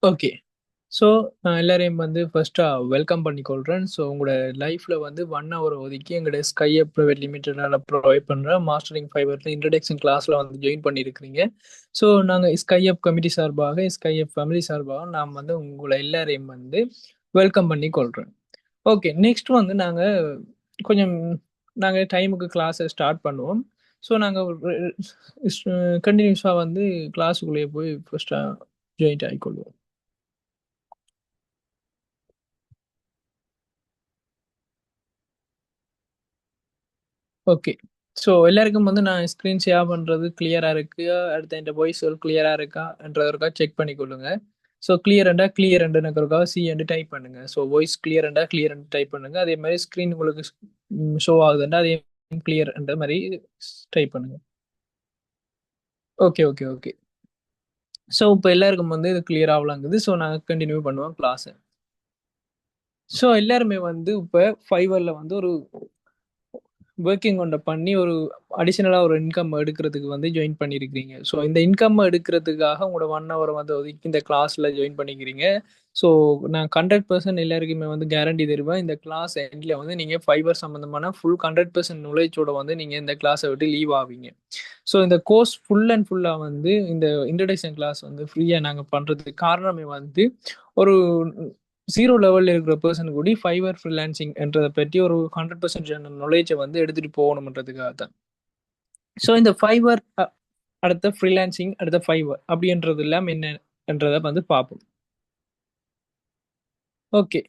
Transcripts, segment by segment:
Okay. So, நான் எல்லாரையும் வந்து ஃபர்ஸ்ட்டா வெல்கம் பண்ணிக்கொள்றேன். ஸோ, உங்களோட லைஃப்ல வந்து 1 ஹவர் ஒதுக்கி எங்களுடைய ஸ்கை அப் பிரைவேட் லிமிடெடால ப்ரொவைட் பண்ற மாஸ்டரிங் ஃபைபர்ல இன்ட்ரோடக்ஷன் கிளாஸ்ல வந்து ஜாயின் பண்ணியிருக்கிறீங்க. ஸோ, நாங்க ஸ்கை அப் கமிட்டி சார்பாக, ஸ்கை அப் ஃபேமிலி சார்பாக நான் வந்து உங்கள எல்லாரையும் வந்து வெல்கம் பண்ணிக்கொள்றேன். ஓகே. நெக்ஸ்ட் வந்து கொஞ்சம் நாங்க டைமுக்கு கிளாஸ ஸ்டார்ட் பண்ணுவோம். ஸோ, நாங்க ஒரு கன்டினியூஸா வந்து கிளாஸ்க்குள்ளேயே போய் ஃபர்ஸ்ட்டா ஜாயின்ட் ஆயிக்கொள்வோம். ஓகே. ஸோ எல்லாருக்கும் வந்து நான் ஸ்க்ரீன் ஷேர் பண்றது கிளியரா இருக்கு. அடுத்து என்ட வாய்ஸ்கள் கிளியரா இருக்கான்றத ஒருக்கா செக் பண்ணிக்கொள்ளுங்க. ஸோ கிளியர்ண்டா கிளியர்ண்டுன்னு ஒருக்கா சி என்று டைப் பண்ணுங்க. ஸோ வாய்ஸ் கிளியர்ண்டா கிளியர்ன்னு டைப் பண்ணுங்க. அதே மாரி ஸ்க்ரீன் உங்களுக்கு ஷோ ஆகுதுண்டா அதே கிளியர்ன்ற மாரி டைப் பண்ணுங்க. Okay, okay, okay. ஸோ இப்ப எல்லாருக்கும் வந்து இது கிளியரா விளங்குது. ஸோ நாங்க கன்டின்யூ பண்ணுவோம் கிளாஸ. ஸோ எல்லாருமே வந்து இப்ப ஃபைவர்ல வந்து ஒரு ஒர்க்கிங் ஒன்ன பண்ணி ஒரு அடிஷனலா ஒரு இன்கம் எடுக்கிறதுக்கு வந்து ஜாயின் பண்ணியிருக்கிறீங்க. ஸோ இந்த இன்கம் எடுக்கிறதுக்காக உங்களோட 1 ஹவர் வந்து ஒதுக்கி இந்த கிளாஸ்ல ஜாயின் பண்ணிக்கிறீங்க. ஸோ நான் 100% எல்லாருக்குமே வந்து கேரண்டி தருவேன். இந்த கிளாஸ் எண்ட்ல வந்து நீங்க ஃபைபர் சம்மந்தமான ஃபுல் 100% நாலேட்ஜோட வந்து நீங்க இந்த கிளாஸ விட்டு லீவ் ஆவீங்க. ஸோ இந்த கோர்ஸ் ஃபுல் அண்ட் ஃபுல்லா வந்து இந்த இன்ட்ரோடக்ஷன் கிளாஸ் வந்து ஃப்ரீயா நாங்க பண்றதுக்கு காரணமே வந்து ஒரு 0 லெவல்ல இருக்கிற பெர்சன் கூடி ஃபைவர் ஃப்ரீலான்சிங் என்றத பத்தி ஒரு 100% ஜெனரல் நாலேட்ஜ வந்து எடுத்துட்டு போகணும்ன்றதுக்காக தான். ஸோ இந்த ஃபைவர் அடுத்த ஃப்ரீலான்சிங், அடுத்த ஃபைவர் அப்படின்றது எல்லாம் என்னன்றத வந்து பார்ப்போம். ஓகே.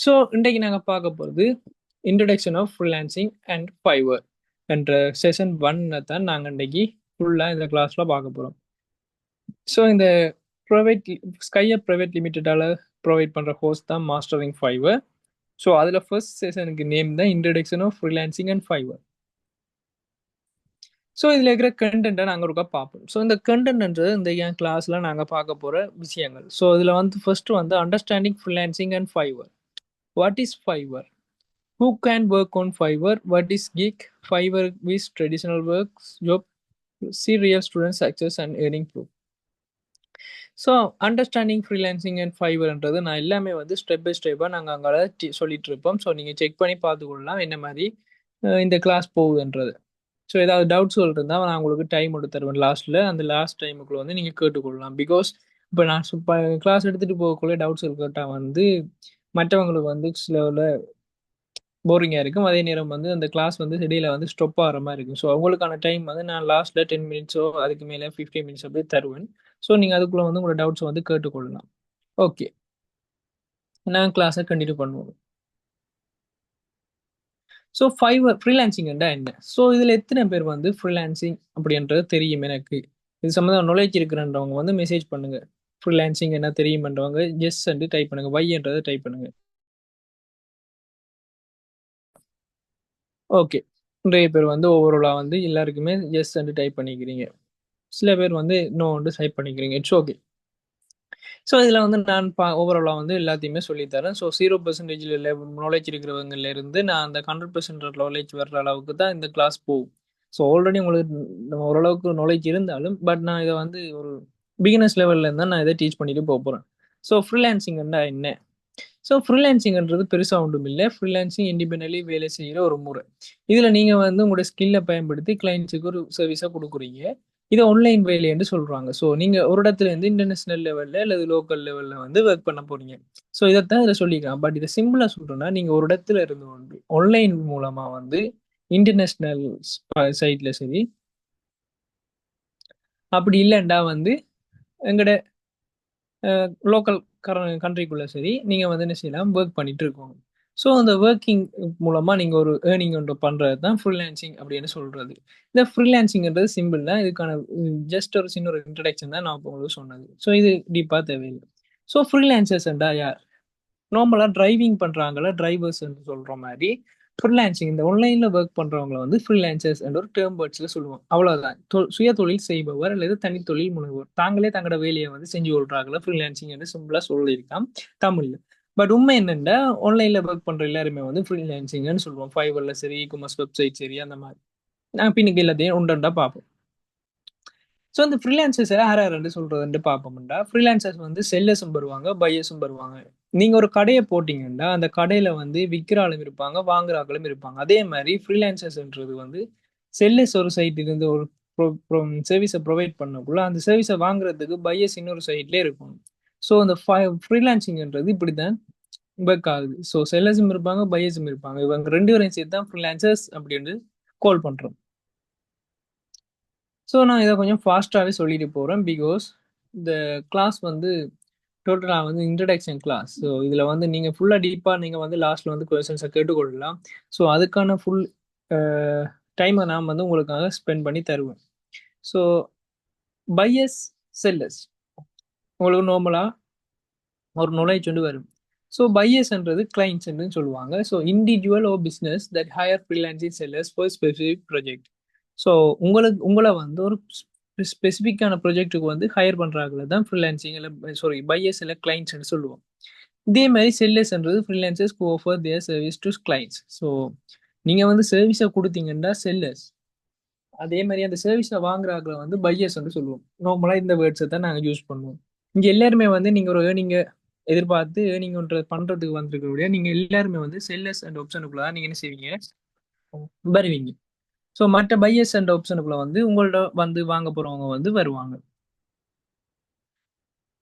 ஸோ இன்றைக்கு நாங்க பார்க்க போறது introduction of freelancing and Fiverr என்ற செஷன் 1 தான் நாங்க இன்னைக்கு ஃபுல்லா இந்த கிளாஸ்ல பார்க்க போறோம். ஸோ இந்த பிரைவேட் ஸ்கைஅப் பிரைவேட் லிமிடெடால ப்ரொவைட் பண்ற கோர்ஸ் தான் மாஸ்டரிங் ஃபைவர். ஸோ அதுல ஃபர்ஸ்ட் செஷனுக்கு நேம் தான் introduction of freelancing and Fiverr. So இதுல இருக்கிற கண்டென்ட்டை நாங்க ஒருக்கா பார்ப்போம். ஸோ இந்த கண்டென்ட்ன்றது இந்த என் கிளாஸ்ல நாங்க பார்க்க போற விஷயங்கள். ஸோ இதுல வந்து ஃபர்ஸ்ட் வந்து understanding freelancing and Fiverr. What is Fiverr? Who can work on Fiverr? What is gig? Fiverr is traditional works job. See real student success and earning proof. So understanding freelancing and ஃபைவர்ன்றது நான் எல்லாமே வந்து step by ஸ்டெப்பாக நாங்கள் அங்கே சொல்லிட்டு இருப்போம். So நீங்கள் செக் பண்ணி பார்த்துக்கொள்ளலாம் என்ன மாதிரி இந்த கிளாஸ் போகுதுன்றது. ஸோ ஏதாவது டவுட்ஸ்கள் இருந்தால் நான் உங்களுக்கு டைம் எடுத்து தருவேன் லாஸ்ட்டில். அந்த லாஸ்ட் டைமுக்குள்ள வந்து நீங்கள் கேட்டுக்கொள்ளலாம். பிகாஸ் இப்போ நான் கிளாஸ் எடுத்துகிட்டு போகக்குள்ளே டவுட்ஸ்கள் கேட்டால் வந்து மற்றவங்களுக்கு வந்து சில போரிங்காக இருக்கும். அதே நேரம் வந்து அந்த கிளாஸ் வந்து இடையில வந்து ஸ்டொப் ஆகிற மாதிரி இருக்கும். ஸோ அவங்களுக்கான டைம் வந்து நான் லாஸ்ட்டில் 10 மினிட்ஸோ அதுக்கு மேலே 15 மினிட்ஸ் அப்படியே தருவேன். ஸோ நீங்கள் அதுக்குள்ளே வந்து உங்களோட டவுட்ஸ் வந்து கேட்டுக்கொள்ளலாம். ஓகே. நான் கிளாஸை கண்டினியூ பண்ணுவோம். ஸோ ஃப்ரீலான்சிங்னா என்ன? ஸோ இதில் எத்தனை பேர் வந்து ஃப்ரீலான்சிங் அப்படின்றது தெரியும் எனக்கு. இது சம்மந்தம் நாலேஜ் இருக்கிறன்றவங்க வந்து மெசேஜ் பண்ணுங்க. ஃப்ரீலான்சிங் என்ன தெரியுமன்றவங்க எஸ் வந்து டைப் பண்ணுங்க. ஒய்ன்றதை டைப் பண்ணுங்க. ஓகே. நிறைய பேர் வந்து ஓவராலாக வந்து எல்லாருக்குமே எஸ் வந்து டைப் பண்ணிக்கிறீங்க. சில பேர் வந்து நோ வந்து டைப் பண்ணிக்கிறீங்க. It's okay. ஸோ இதில் வந்து நான் ஓவராலாக வந்து எல்லாத்தையுமே சொல்லித்தரேன். ஸோ 0% நாலேஜ் இருக்கிறவங்கல இருந்து நான் அந்த 100% நாலேஜ் வர்ற அளவுக்கு தான் இந்த கிளாஸ் போகும். ஸோ ஆல்ரெடி உங்களுக்கு ஓரளவுக்கு நாலேஜ் இருந்தாலும் பட் நான் இதை வந்து ஒரு பிகினர்ஸ் லெவல்ல இருந்தால் நான் இதை டீச் பண்ணிட்டு போக போகிறேன். ஸோ ஃப்ரீலான்சிங்னா என்ன? ஸோ ஃப்ரீலான்சிங்ன்றது பெருசாக ஒன்றும் இல்லை. ஃப்ரீலான்சிங் இண்டிபெண்டன்ட்லி வேலை செய்கிற ஒரு முறை. இதில் நீங்கள் வந்து உங்களோட ஸ்கில்லை பயன்படுத்தி கிளைண்ட்ஸுக்கு ஒரு சர்வீஸாக கொடுக்குறீங்க. இதை ஆன்லைன் வேலை என்று சொல்கிறாங்க. ஸோ நீங்கள் ஒரு இடத்துல இருந்து இன்டர்நேஷனல் லெவலில் அல்லது லோக்கல் லெவலில் வந்து ஒர்க் பண்ண போகிறீங்க. ஸோ இதைத்தான் இதில் சொல்லிக்கலாம். பட் இதை சிம்பிளாக சொல்கிறேன்னா நீங்கள் ஒரு இடத்துல இருந்து கொண்டு ஆன்லைன் மூலமாக வந்து இன்டர்நேஷனல் சைட்டில் சரி, அப்படி இல்லைண்டா வந்து எங்கட லோக்கல் கண்ட்ரிக்குள்ள சரி நீங்கள் வந்து என்ன செய்யலாம் ஒர்க் பண்ணிட்டு இருக்கோங்க. ஸோ அந்த ஒர்க்கிங் மூலமாக நீங்கள் ஒரு ஏர்னிங் ஒன்று பண்ணுறது தான் ஃப்ரீலான்சிங் அப்படின்னு சொல்கிறது. இந்த ஃப்ரீலான்சிங்ன்றது சிம்பிள் தான். இதுக்கான ஜஸ்ட் ஒரு சின்ன ஒரு இன்ட்ரடக்ஷன் தான் நான் இப்போ உங்களுக்கு சொன்னது. ஸோ இது டீப்பாக தேவையில்லை. ஸோ ஃப்ரீலான்சர்ஸ்ண்டா யார்? நார்மலாக டிரைவிங் பண்ணுறாங்கள டிரைவர்ஸ் சொல்கிற மாதிரி ஃப்ரீலான்சிங் இந்த ஆன்லைனில் ஒர்க் பண்ணுறவங்கள வந்து ஃப்ரீலான்சர்ஸ் என்ற ஒரு டேர்ம் வேர்ட்ஸில் சொல்லுவோம். அவ்வளோதான். சுய தொழில் செய்பவர் அல்லது தனித்தொழில் முனைவோர். தாங்களே தங்களோட வேலையை வந்து செஞ்சு கொள்றாங்கள ஃப்ரீலான்சிங் என்று சிம்பிளாக சொல்லியிருக்கான் தமிழில். பட் உண்மை என்னென்னா ஆன்லைனில் ஒர்க் பண்ணுற எல்லாருமே வந்து ஃப்ரீலான்சிங்னு சொல்லுவோம். ஃபைவரில் சரி, இ-காமர்ஸ் வெப்சைட் சரி, அந்த மாதிரி. நான் பின்னுக்கு எல்லாத்தையும் உண்டா பார்ப்போம். ஸோ இந்த ஃப்ரீலான்சர்ஸ் யார் யாருன்னு சொல்றதுன்னு பார்ப்போம்டா. ஃப்ரீலான்சர்ஸ் வந்து செல்லர்ஸும் வருவாங்க, பையர்ஸும் வருவாங்க. நீங்க ஒரு கடைய போட்டீங்கன்னா, அந்த கடையில வந்து விக்கிற ஆளும் இருப்பாங்க, வாங்குற ஆட்களும் இருப்பாங்க. அதே மாரி ஃப்ரீலான்சர்ஸ்ன்றது வந்து செல்லர்ஸ் ஒரு சைட் இருந்து ஒரு சர்வீஸ ப்ரொவைட் பண்ணக்குள்ள, அந்த சர்வீஸ வாங்குறதுக்கு பையர்ஸ் இன்னொரு சைட்லயே இருக்கணும். ஸோ அந்த ஃப்ரீலான்சிங்ன்றது இப்படித்தான் ஒர்க் ஆகுது. ஸோ செல்லர்ஸும் இருப்பாங்க, பையர்ஸும் இருப்பாங்க. இவங்க 2 பேரையும் சேர்த்து தான் ஃப்ரீலான்சர்ஸ் அப்படின்னு கால் பண்றோம். ஸோ நான் இதை கொஞ்சம் ஃபாஸ்ட்டாகவே சொல்லிட்டு போகிறேன். பிகாஸ் இந்த கிளாஸ் வந்து டோட்டலாக வந்து இன்ட்ரடக்ஷன் கிளாஸ். ஸோ இதில் வந்து நீங்கள் ஃபுல்லாக டீப்பாக நீங்கள் வந்து லாஸ்ட்டில் வந்து கொஸ்டின்ஸை கேட்டுக்கொள்ளலாம். ஸோ அதுக்கான ஃபுல் டைமை நான் வந்து உங்களுக்காக ஸ்பெண்ட் பண்ணி தருவேன். ஸோ பையர்ஸ் செல்லர்ஸ் உங்களுக்கு நார்மலாக ஒரு knowledge வந்து வரும். ஸோ பையர்ஸ்ன்றது கிளைண்ட்ஸ்ன்னு சொல்லுவாங்க. So individual or business that hire freelancing sellers for specific project. So உங்களை வந்து ஒரு ஸ்பெசிஃபிக்கான ப்ராஜெக்ட்டுக்கு வந்து ஹையர் பண்ணுறாங்கள தான் ஃப்ரீலான்சிங் இல்லை சாரி பையர்ஸ் இல்லை கிளைண்ட்ஸ்ன்னு சொல்லுவோம். இதே மாதிரி செல்லர்ஸ்ன்றது freelancers offer their service to clients. So நீங்கள் வந்து சர்வீஸை கொடுத்தீங்கன்னா செல்லர்ஸ், அதே மாதிரி அந்த சர்வீஸை வாங்குறாங்கள வந்து பையர்ஸ் வந்து சொல்லுவோம். நார்மலாக இந்த வேர்ட்ஸை தான் நாங்கள் யூஸ் பண்ணுவோம். இங்கே எல்லாருமே வந்து நீங்கள் ஒரு ஏர்னிங்கை எதிர்பார்த்து ஏர்னிங் ஒன்று பண்ணுறதுக்கு வந்திருக்கக்கூடிய நீங்கள் எல்லாருமே வந்து செல்லர்ஸ் அண்ட் ஆப்ஷனுக்குள்ள தான் நீங்கள் என்ன செய்வீங்க, வருவீங்க. ஸோ மற்ற பையர்ஸ் அண்ட் ஆப்ஷனுக்குள்ள வந்து உங்கள்ட்ட வந்து வாங்க போகிறவங்க வந்து வருவாங்க.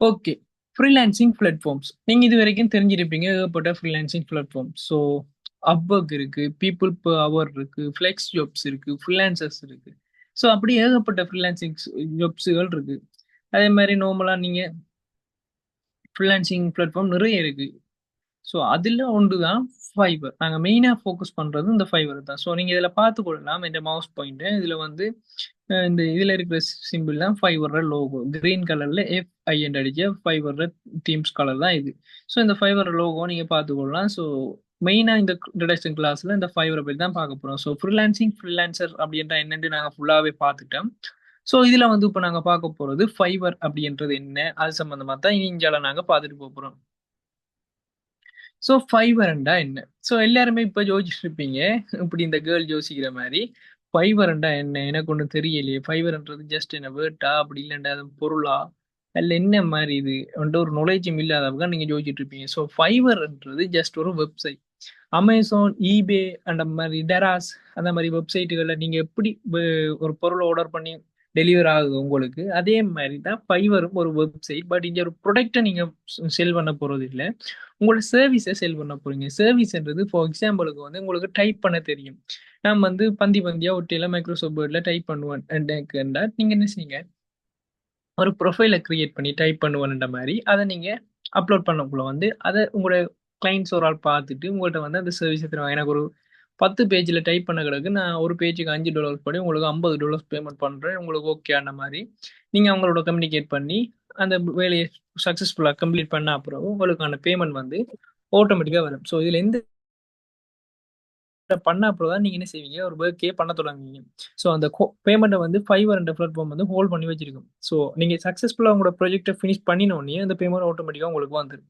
ஓகே, ஃப்ரீலான்சிங் பிளாட்ஃபார்ம்ஸ் நீங்கள் இது வரைக்கும் தெரிஞ்சிருப்பீங்க ஏகப்பட்ட ஃப்ரீலான்சிங் பிளாட்ஃபார்ம்ஸ். ஸோ அப்வொர்க் இருக்கு, பீப்புள் per hour இருக்கு, ஃப்ளெக்ஸ் ஜாப்ஸ் இருக்கு, ஃப்ரீலான்சர்ஸ் இருக்கு. ஸோ அப்படி ஏகப்பட்ட ஃப்ரீலான்சிங் ஜாப்ஸுகள் இருக்கு. அதே மாதிரி நார்மலாக நீங்கள் ஃப்ரீலான்சிங் பிளாட்ஃபார்ம் நிறைய இருக்கு. ஸோ அதில் ஒன்று தான் ஃபைவர். நாங்கள் மெயினாக ஃபோக்கஸ் பண்ணுறது இந்த ஃபைவர் தான். ஸோ நீங்கள் இதில் பார்த்துக்கொள்ளலாம் இந்த மவுஸ் பாயிண்ட்டு. இதில் வந்து இந்த இதில் இருக்கிற சிம்பிள் தான் ஃபைவரோட லோகோ. கிரீன் கலரில் FIN அடிச்ச ஃபைவரோட டீம்ஸ் கலர் தான் இது. ஸோ இந்த ஃபைவர் லோகோ நீங்கள் பார்த்துக்கொள்ளலாம். ஸோ மெயினாக இந்த இன்ட்ரடக்ஷன் கிளாஸில் இந்த ஃபைவரை பற்றி தான் பார்க்க போகிறோம். ஸோ ஃப்ரீலான்சர் அப்படின்ற என்னென்னு நாங்கள் ஃபுல்லாகவே பார்த்துட்டோம். ஸோ இதில் வந்து இப்போ நாங்கள் பார்க்க போகிறது ஃபைவர் அப்படின்றது என்ன, அது சம்மந்தமாக தான் இந்தியாவில் நாங்கள் பார்த்துட்டு போகிறோம். ஸோ ஃபைவர்ண்டா என்ன? ஸோ எல்லாருமே இப்போ யோசிச்சுட்டு இருப்பீங்க இப்படி இந்த கேர்ள் யோசிக்கிற மாதிரி, ஃபைவர்ண்டா என்ன, எனக்கு ஒன்றும் தெரியலையே, ஃபைவர்ன்றது ஜஸ்ட் என்ன வேர்ட்டா, அப்படி இல்லைண்டா அது பொருளா, இல்லை என்ன மாதிரி இது வந்துட்டு ஒரு நுழைச்சும் இல்லாதவங்க நீங்கள் யோசிச்சுட்டு இருப்பீங்க. ஸோ ஃபைவர்ன்றது ஜஸ்ட் ஒரு வெப்சைட். அமேசான், ஈபே அந்த மாதிரி டெராஸ் அந்த மாதிரி வெப்சைட்டுகளில் நீங்கள் எப்படி ஒரு பொருளை ஆர்டர் பண்ணி டெலிவர் ஆகுது உங்களுக்கு, அதே மாதிரி தான் ஃபைவரும் ஒரு வெப்சைட். பட் இங்கே ஒரு ப்ராடக்டை நீங்கள் செல் பண்ண போகிறது இல்லை, உங்களோட சர்வீஸை செல் பண்ண போறீங்க. சர்வீஸ்ன்றது ஃபார் எக்ஸாம்பிளுக்கு வந்து உங்களுக்கு டைப் பண்ண தெரியும். நான் வந்து பந்தி பந்தியா ஒட்டியில மைக்ரோசாஃப்ட் வேர்ட்ல டைப் பண்ணுவேன். நீங்க என்ன செய்யுங்க, ஒரு ப்ரொஃபைலை கிரியேட் பண்ணி டைப் பண்ணுவேன்ற மாதிரி அதை நீங்க அப்லோட் பண்ணக்குள்ள வந்து அதை உங்களோட கிளைண்ட்ஸ் ஒரு ஆள் பார்த்துட்டு உங்கள்கிட்ட வந்து அந்த சர்வீஸை தருவாங்க. எனக்கு ஒரு 10 பேஜில் டைப் பண்ண கிடக்கு, நான் ஒரு பேஜுக்கு $5 படி உங்களுக்கு $50 பேமெண்ட் பண்ணுறேன், உங்களுக்கு ஓகே அந்த மாதிரி நீங்கள் அவங்களோட கம்யூனிகேட் பண்ணி அந்த வேலையை சக்ஸஸ்ஃபுல்லாக கம்ப்ளீட் பண்ண அப்புறம் உங்களுக்கான பேமெண்ட் வந்து ஆட்டோமேட்டிக்காக வரும். ஸோ இதில் எந்த பண்ண அப்புறம் தான் நீங்கள் என்ன செய்வீங்க, ஒரு ஒர்க்கே பண்ண தொடங்குவீங்க. ஸோ அந்த பேமெண்ட்டை வந்து ஃபைவர் என்ற பிளாட்ஃபார்ம் வந்து ஹோல்ட் பண்ணி வச்சிருக்கும். ஸோ நீங்கள் சக்ஸஸ்ஃபுல்லாக உங்களோட ப்ராஜெக்ட்டை ஃபினிஷ் பண்ணினோடனே அந்த பேமெண்ட் ஆட்டோமேட்டிக்காக உங்களுக்கு வந்துடும்.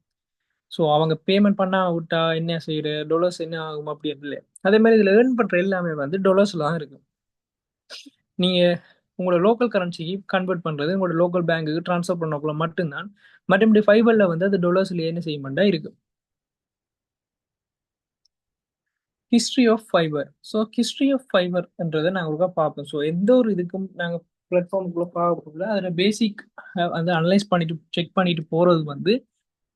ஸோ அவங்க பேமெண்ட் பண்ணா விட்டா என்ன செய்யற டொலர்ஸ் என்ன ஆகும் அப்படி இல்லை. அதே மாதிரி இதில் ஏர்ன் பண்ணுற எல்லாமே வந்து டொலர்ஸில் தான் இருக்கும். நீங்கள் உங்களோட லோக்கல் கரன்சிக்கு கன்வெர்ட் பண்ணுறது உங்களோட லோக்கல் பேங்க்குக்கு ட்ரான்ஸ்ஃபர் பண்ணக்குள்ள மட்டும்தான். மற்றபடி ஃபைபரில் வந்து அது டொலர்ஸ்ல என்ன செய்ய மாட்டா இருக்கு. History of fiber. So history of ஃபைபர்ன்றதை நாங்கள் ஒருக்கா பார்ப்போம். ஸோ எந்த ஒரு இதுக்கும் நாங்கள் பிளாட்ஃபார்முக்குள்ள பார்க்கக்குள்ள அதில் பேசிக் வந்து அனலைஸ் பண்ணிட்டு செக் பண்ணிட்டு போகிறது வந்து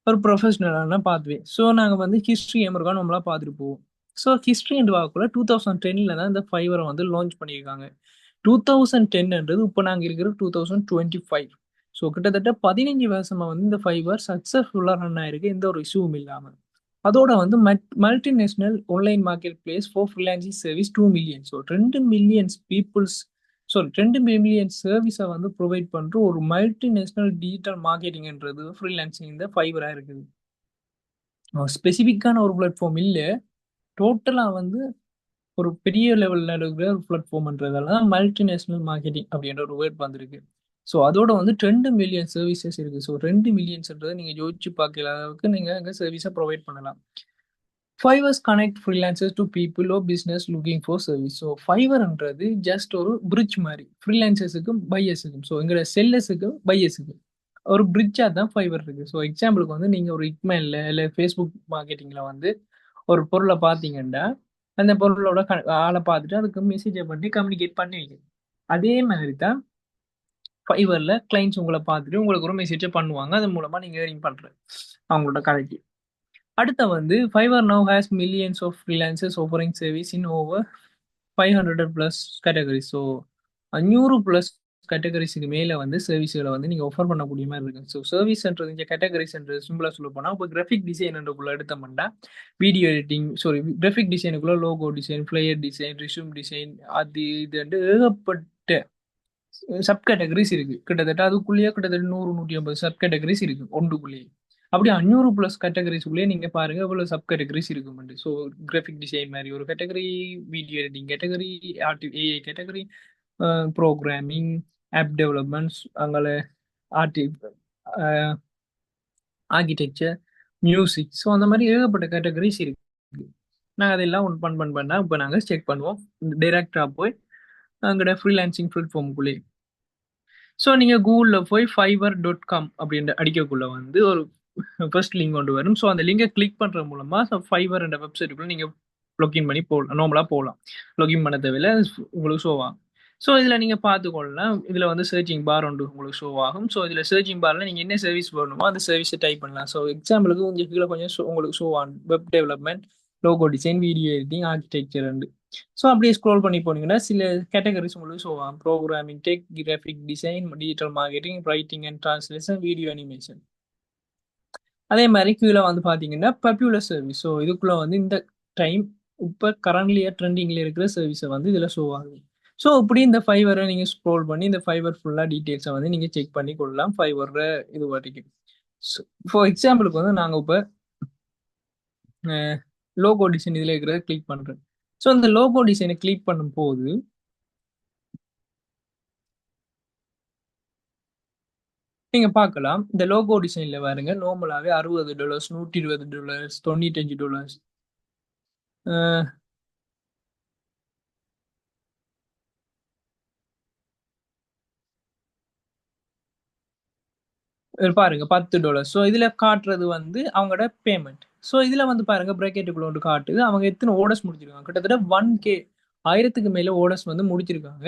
ஒரு ப்ரொஃபஷனலான பாத்வே. ஸோ நாங்கள் வந்து ஹிஸ்ட்ரி எமருக்கா நம்மளா பார்த்துட்டு போவோம். ஸோ ஹிஸ்ட்ரி என்று பார்க்கக்குள்ள 2010 தான் இந்த ஃபைவரை வந்து லான்ச் பண்ணியிருக்காங்க. 2010ன்றது இப்போ நாங்கள் இருக்கிற 2025. ஸோ கிட்டத்தட்ட 15 வருஷமா வந்து இந்த ஃபைபர் சக்ஸஸ்ஃபுல்லாக ரன் ஆயிருக்கு, எந்த ஒரு இஷ்யூவும் இல்லாமல். அதோட வந்து multinational online marketplace for freelancing service 2 million. So 2 million peoples, sorry 2 million சர்வீஸை வந்து ப்ரொவைட் பண்ணுற ஒரு மல்டிநேஷனல் டிஜிட்டல் மார்க்கெட்டிங்ன்றது ஃப்ரீலான்சிங் இந்த ஃபைபராக இருக்குது. ஸ்பெசிஃபிக்கான ஒரு பிளாட்ஃபார்ம் இல்லை, டோட்டலாக வந்து ஒரு பெரிய லெவலில் இருக்கிற ஒரு பிளாட்ஃபார்ம்ன்றதால தான் மல்டிநேஷனல் மார்க்கெட்டிங் அப்படின்ற ஒரு வேர்ட் வந்திருக்கு. ஸோ அதோட வந்து 2 மில்லியன் சர்வீசஸ் இருக்குது. ஸோ 2 மில்லியன்ஸ்ன்றதை நீங்கள் யோசிச்சு பார்க்கல அளவுக்கு நீங்கள் அங்கே சர்வீஸை ப்ரொவைட் பண்ணலாம். Fiverr's connect freelancers to people or business looking for service. So ஃபைவர்ன்றது ஜஸ்ட் ஒரு பிரிட்ஜ் மாதிரி ஃப்ரீலான்சர்ஸுக்கும் பையர்ஸுக்கும், ஸோ எங்களோட செல்லர்ஸுக்கும் பையர்ஸுக்கும் ஒரு பிரிட்ஜாக தான் ஃபைவர் இருக்கு. ஸோ எக்ஸாம்பிளுக்கு வந்து நீங்கள் ஒரு இக்மெயிலில் இல்லை ஃபேஸ்புக் மார்க்கெட்டிங்கில் வந்து ஒரு பொருளை பார்த்தீங்கன்னா அந்த பொருளோட ஆளை பார்த்துட்டு அதுக்கு மெசேஜை பண்ணி கம்யூனிகேட் பண்ணுவீங்க. அதே மாதிரி தான் ஃபைவரில் கிளைண்ட்ஸ் உங்களை பார்த்துட்டு உங்களுக்கு ஒரு மெசேஜை பண்ணுவாங்க. அது மூலமாக நீங்கள் ஏர்னிங் பண்ணுற அவங்களோட கதைக்கு. அடுத்த வந்து Fiverr now has millions of freelancers offering service in over 500 plus categories. So 500 plus கேட்டகரிஸுக்கு மேலே வந்து சர்வீஸ்களை வந்து நீங்கள் ஆஃபர் பண்ணக்கூடிய மாதிரி இருக்கு. ஸோ சர்வீஸ்ன்றது இங்கே கேட்டகரிஸ்ன்றது சிம்பிளாக சொல்ல போனால் இப்போ கிராஃபிக் டிசைன்ன்றக்குள்ள எடுத்தோம்னா வீடியோ எடிட்டிங், சாரி கிராஃபிக் டிசைனுக்குள்ள logo design, flyer design, resume design, அது இது வந்து ஏகப்பட்ட சப் கேட்டகரிஸ் இருக்கு. கிட்டத்தட்ட அதுக்குள்ளேயே கிட்டத்தட்ட 100-150 சப் கேட்டகரிஸ் இருக்கு ஒன்றுக்குள்ளேயே. அப்படி 500 ப்ளஸ் கேட்டகரிஸ்க்குள்ளேயே நீங்க பாருங்க எவ்வளவு சப் கேட்டகரிஸ் இருக்கும். ஸோ கிராஃபிக் டிசைன் மாதிரி ஒரு category, video editing category, AI category, programming, app developments, அங்கே ஆர்டி ஆர்கிடெக்சர், மியூசிக், ஸோ அந்த மாதிரி ஏகப்பட்ட கேட்டகரிஸ் இருக்கு. நாங்கள் அதெல்லாம் ஒன் பண்ணா இப்போ நாங்கள் செக் பண்ணுவோம் டைரக்டாக போய் அங்கட ஃப்ரீலான்சிங் பிளாட்ஃபார்முக்குள்ளே. ஸோ நீங்கள் கூகுளில் போய் fiverr.com அப்படின்ற அடிக்கக்குள்ள வந்து ஒரு ஃபர்ஸ்ட் லிங்க் கொண்டு வரும். ஸோ அந்த லிங்கை கிளிக் பண்ணுறது மூலமாக ஃபைவர் என்ற வெப்சைட்டுக்குள்ள நீங்கள் லாகின் பண்ணி போகலாம். நார்மலாக போகலாம், லாகின் பண்ண தேவையில்லை, உங்களுக்கு ஷோ ஆகும். ஸோ இதில் நீங்கள் பார்த்துக்கொள்ளலாம். இதில் வந்து சர்ச்சிங் பார் ஒன்று உங்களுக்கு ஷோ ஆகும். ஸோ இதில் சர்ச்சிங் பாரில் நீங்கள் என்ன சர்வீஸ் வேணுமோ அந்த சர்வீஸை டைப் பண்ணலாம். ஸோ எக்ஸாம்பிளுக்கு கொஞ்சம் கீழே கொஞ்சம் உங்களுக்கு ஷோ ஆகும் web development, logo design, video editing, architecture. So அப்படியே ஸ்க்ரோல் பண்ணி போனீங்கன்னா சில கேட்டகரிஸ் உங்களுக்கு ஷோ ஆகும். Programming, tech, graphic design, digital marketing, writing and translation, video animation. அதே மாதிரி கீழே வந்து பார்த்தீங்கன்னா பாப்புலர் சர்வீஸ். ஸோ இதுக்குள்ள வந்து இந்த டைம் இப்போ கரண்ட்லியாக ட்ரெண்டிங்கில் இருக்கிற சர்வீஸை வந்து இதில் ஷோ ஆகுது. ஸோ இப்படி இந்த ஃபைவரை நீங்கள் ஸ்க்ரோல் பண்ணி இந்த ஃபைவர் ஃபுல்லாக டீட்டெயில்ஸை வந்து நீங்கள் செக் பண்ணி கொள்ளலாம் ஃபைவர் இது வரைக்கும். ஸோ ஃபார் எக்ஸாம்பிளுக்கு வந்து நாங்கள் இப்போ லோகோ டிசைன் இதில் இருக்கிறத கிளிக் பண்ணுறேன். ஸோ இந்த லோகோ டிசைனை கிளிக் பண்ணும்போது நீங்க பார்க்கலாம் இந்த லோகோ டிசைன்ல பாருங்க நார்மலாவே $60, $120, $95. பாருங்க $10. ஸோ இதுல காட்டுறது வந்து அவங்களோட பேமெண்ட். ஸோ இதுல வந்து பாருங்க பிரேக்கெட்டுக்குள்ள ஒன்று காட்டுது அவங்க எத்தனை ஓடர்ஸ் முடிச்சிருக்காங்க. கிட்டத்தட்ட 1K 1000க்கு மேல ஓடர்ஸ் வந்து முடிச்சிருக்காங்க.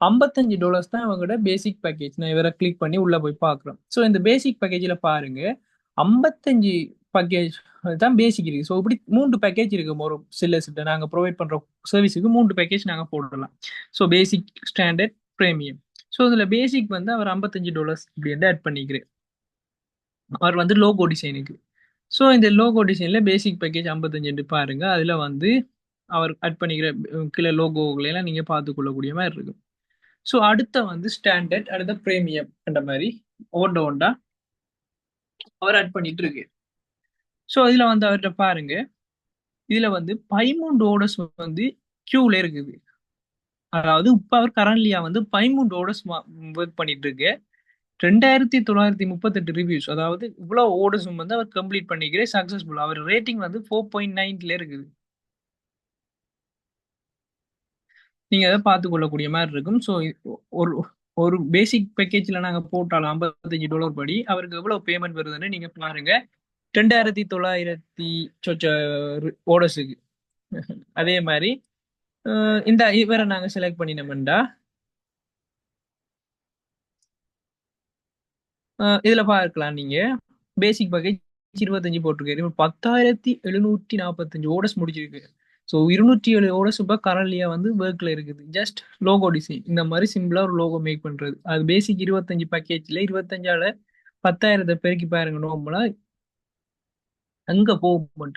$55 தான் அவங்களோட பேசிக் பேக்கேஜ். நான் இவரை கிளிக் பண்ணி உள்ள போய் பார்க்குறோம். ஸோ இந்த பேசிக் பேக்கேஜில் பாருங்க 55 பேக்கேஜ் தான் பேசிக் இருக்கு. ஸோ இப்படி 3 பேக்கேஜ் இருக்கு. ஒரு சிலர்ஸ்கிட்ட நாங்கள் ப்ரொவைட் பண்ற சர்வீஸுக்கு 3 பேக்கேஜ் நாங்கள் போடலாம். So basic, standard, premium. So இதுல பேசிக் வந்து அவர் $55 இப்படி வந்து ஆட் பண்ணிக்கிறேன். அவர் வந்து லோகோ டிசைனுக்கு. ஸோ இந்த லோகோ டிசைனில் பேசிக் பேக்கேஜ் 55 பாருங்க. அதில் வந்து அவர் ஆட் பண்ணிக்கிற கீழே லோகோகளெல்லாம் நீங்கள் பார்த்துக்கொள்ளக்கூடிய மாதிரி இருக்கும். ஸோ அடுத்த வந்து ஸ்டாண்டர்ட், அடுத்த ப்ரீமியம் என்ற மாதிரி ஒண்டா அவர் ஆட் பண்ணிட்டு இருக்கு. ஸோ இதில் வந்து அவர்கிட்ட பாருங்க இதில் வந்து 13 ஓடர்ஸ் வந்து கியூல இருக்குது. அதாவது இப்போ அவர் கரண்ட்லியா வந்து 13 ஓடர்ஸ் ஒர்க் பண்ணிட்டு இருக்கு. 2938 ரிவ்யூஸ், அதாவது இவ்வளவு ஓடர்ஸும் வந்து அவர் கம்ப்ளீட் பண்ணிக்கிற சக்சஸ்ஃபுல். அவர் ரேட்டிங் வந்து 4.9 இருக்குது. நீங்க அதை பார்த்து கொள்ளக்கூடிய மாதிரி இருக்கும். ஸோ ஒரு ஒரு பேசிக் பேக்கேஜ்ல நாங்க போட்டாலும் $55 படி அவருக்கு எவ்வளவு பேமெண்ட் வருதுன்னு நீங்க பாருங்க. 2900 ஓடர்ஸுக்கு. அதே மாதிரி இந்த இவரை நாங்க செலக்ட் பண்ணினோம்டா இதுல பார்க்கலாம். நீங்க பேசிக் பேக்கேஜ் 25 போட்டிருக்காரு. 10,745 ஓடர்ஸ் முடிச்சிருக்கு. ஸோ 207 ஓடர்ஸ் இப்போ கரண்ட்லியா வந்து ஒர்க்ல இருக்குது. ஜஸ்ட் லோகோ டிசைன் இந்த மாதிரி சிம்பிளா ஒரு லோகோ மேக் பண்றது. அது பேசிக் 25 பேக்கேஜ்ல 25ஆல 10,000 பெருக்கி பாருங்க. நார்மலா அங்க போகும்.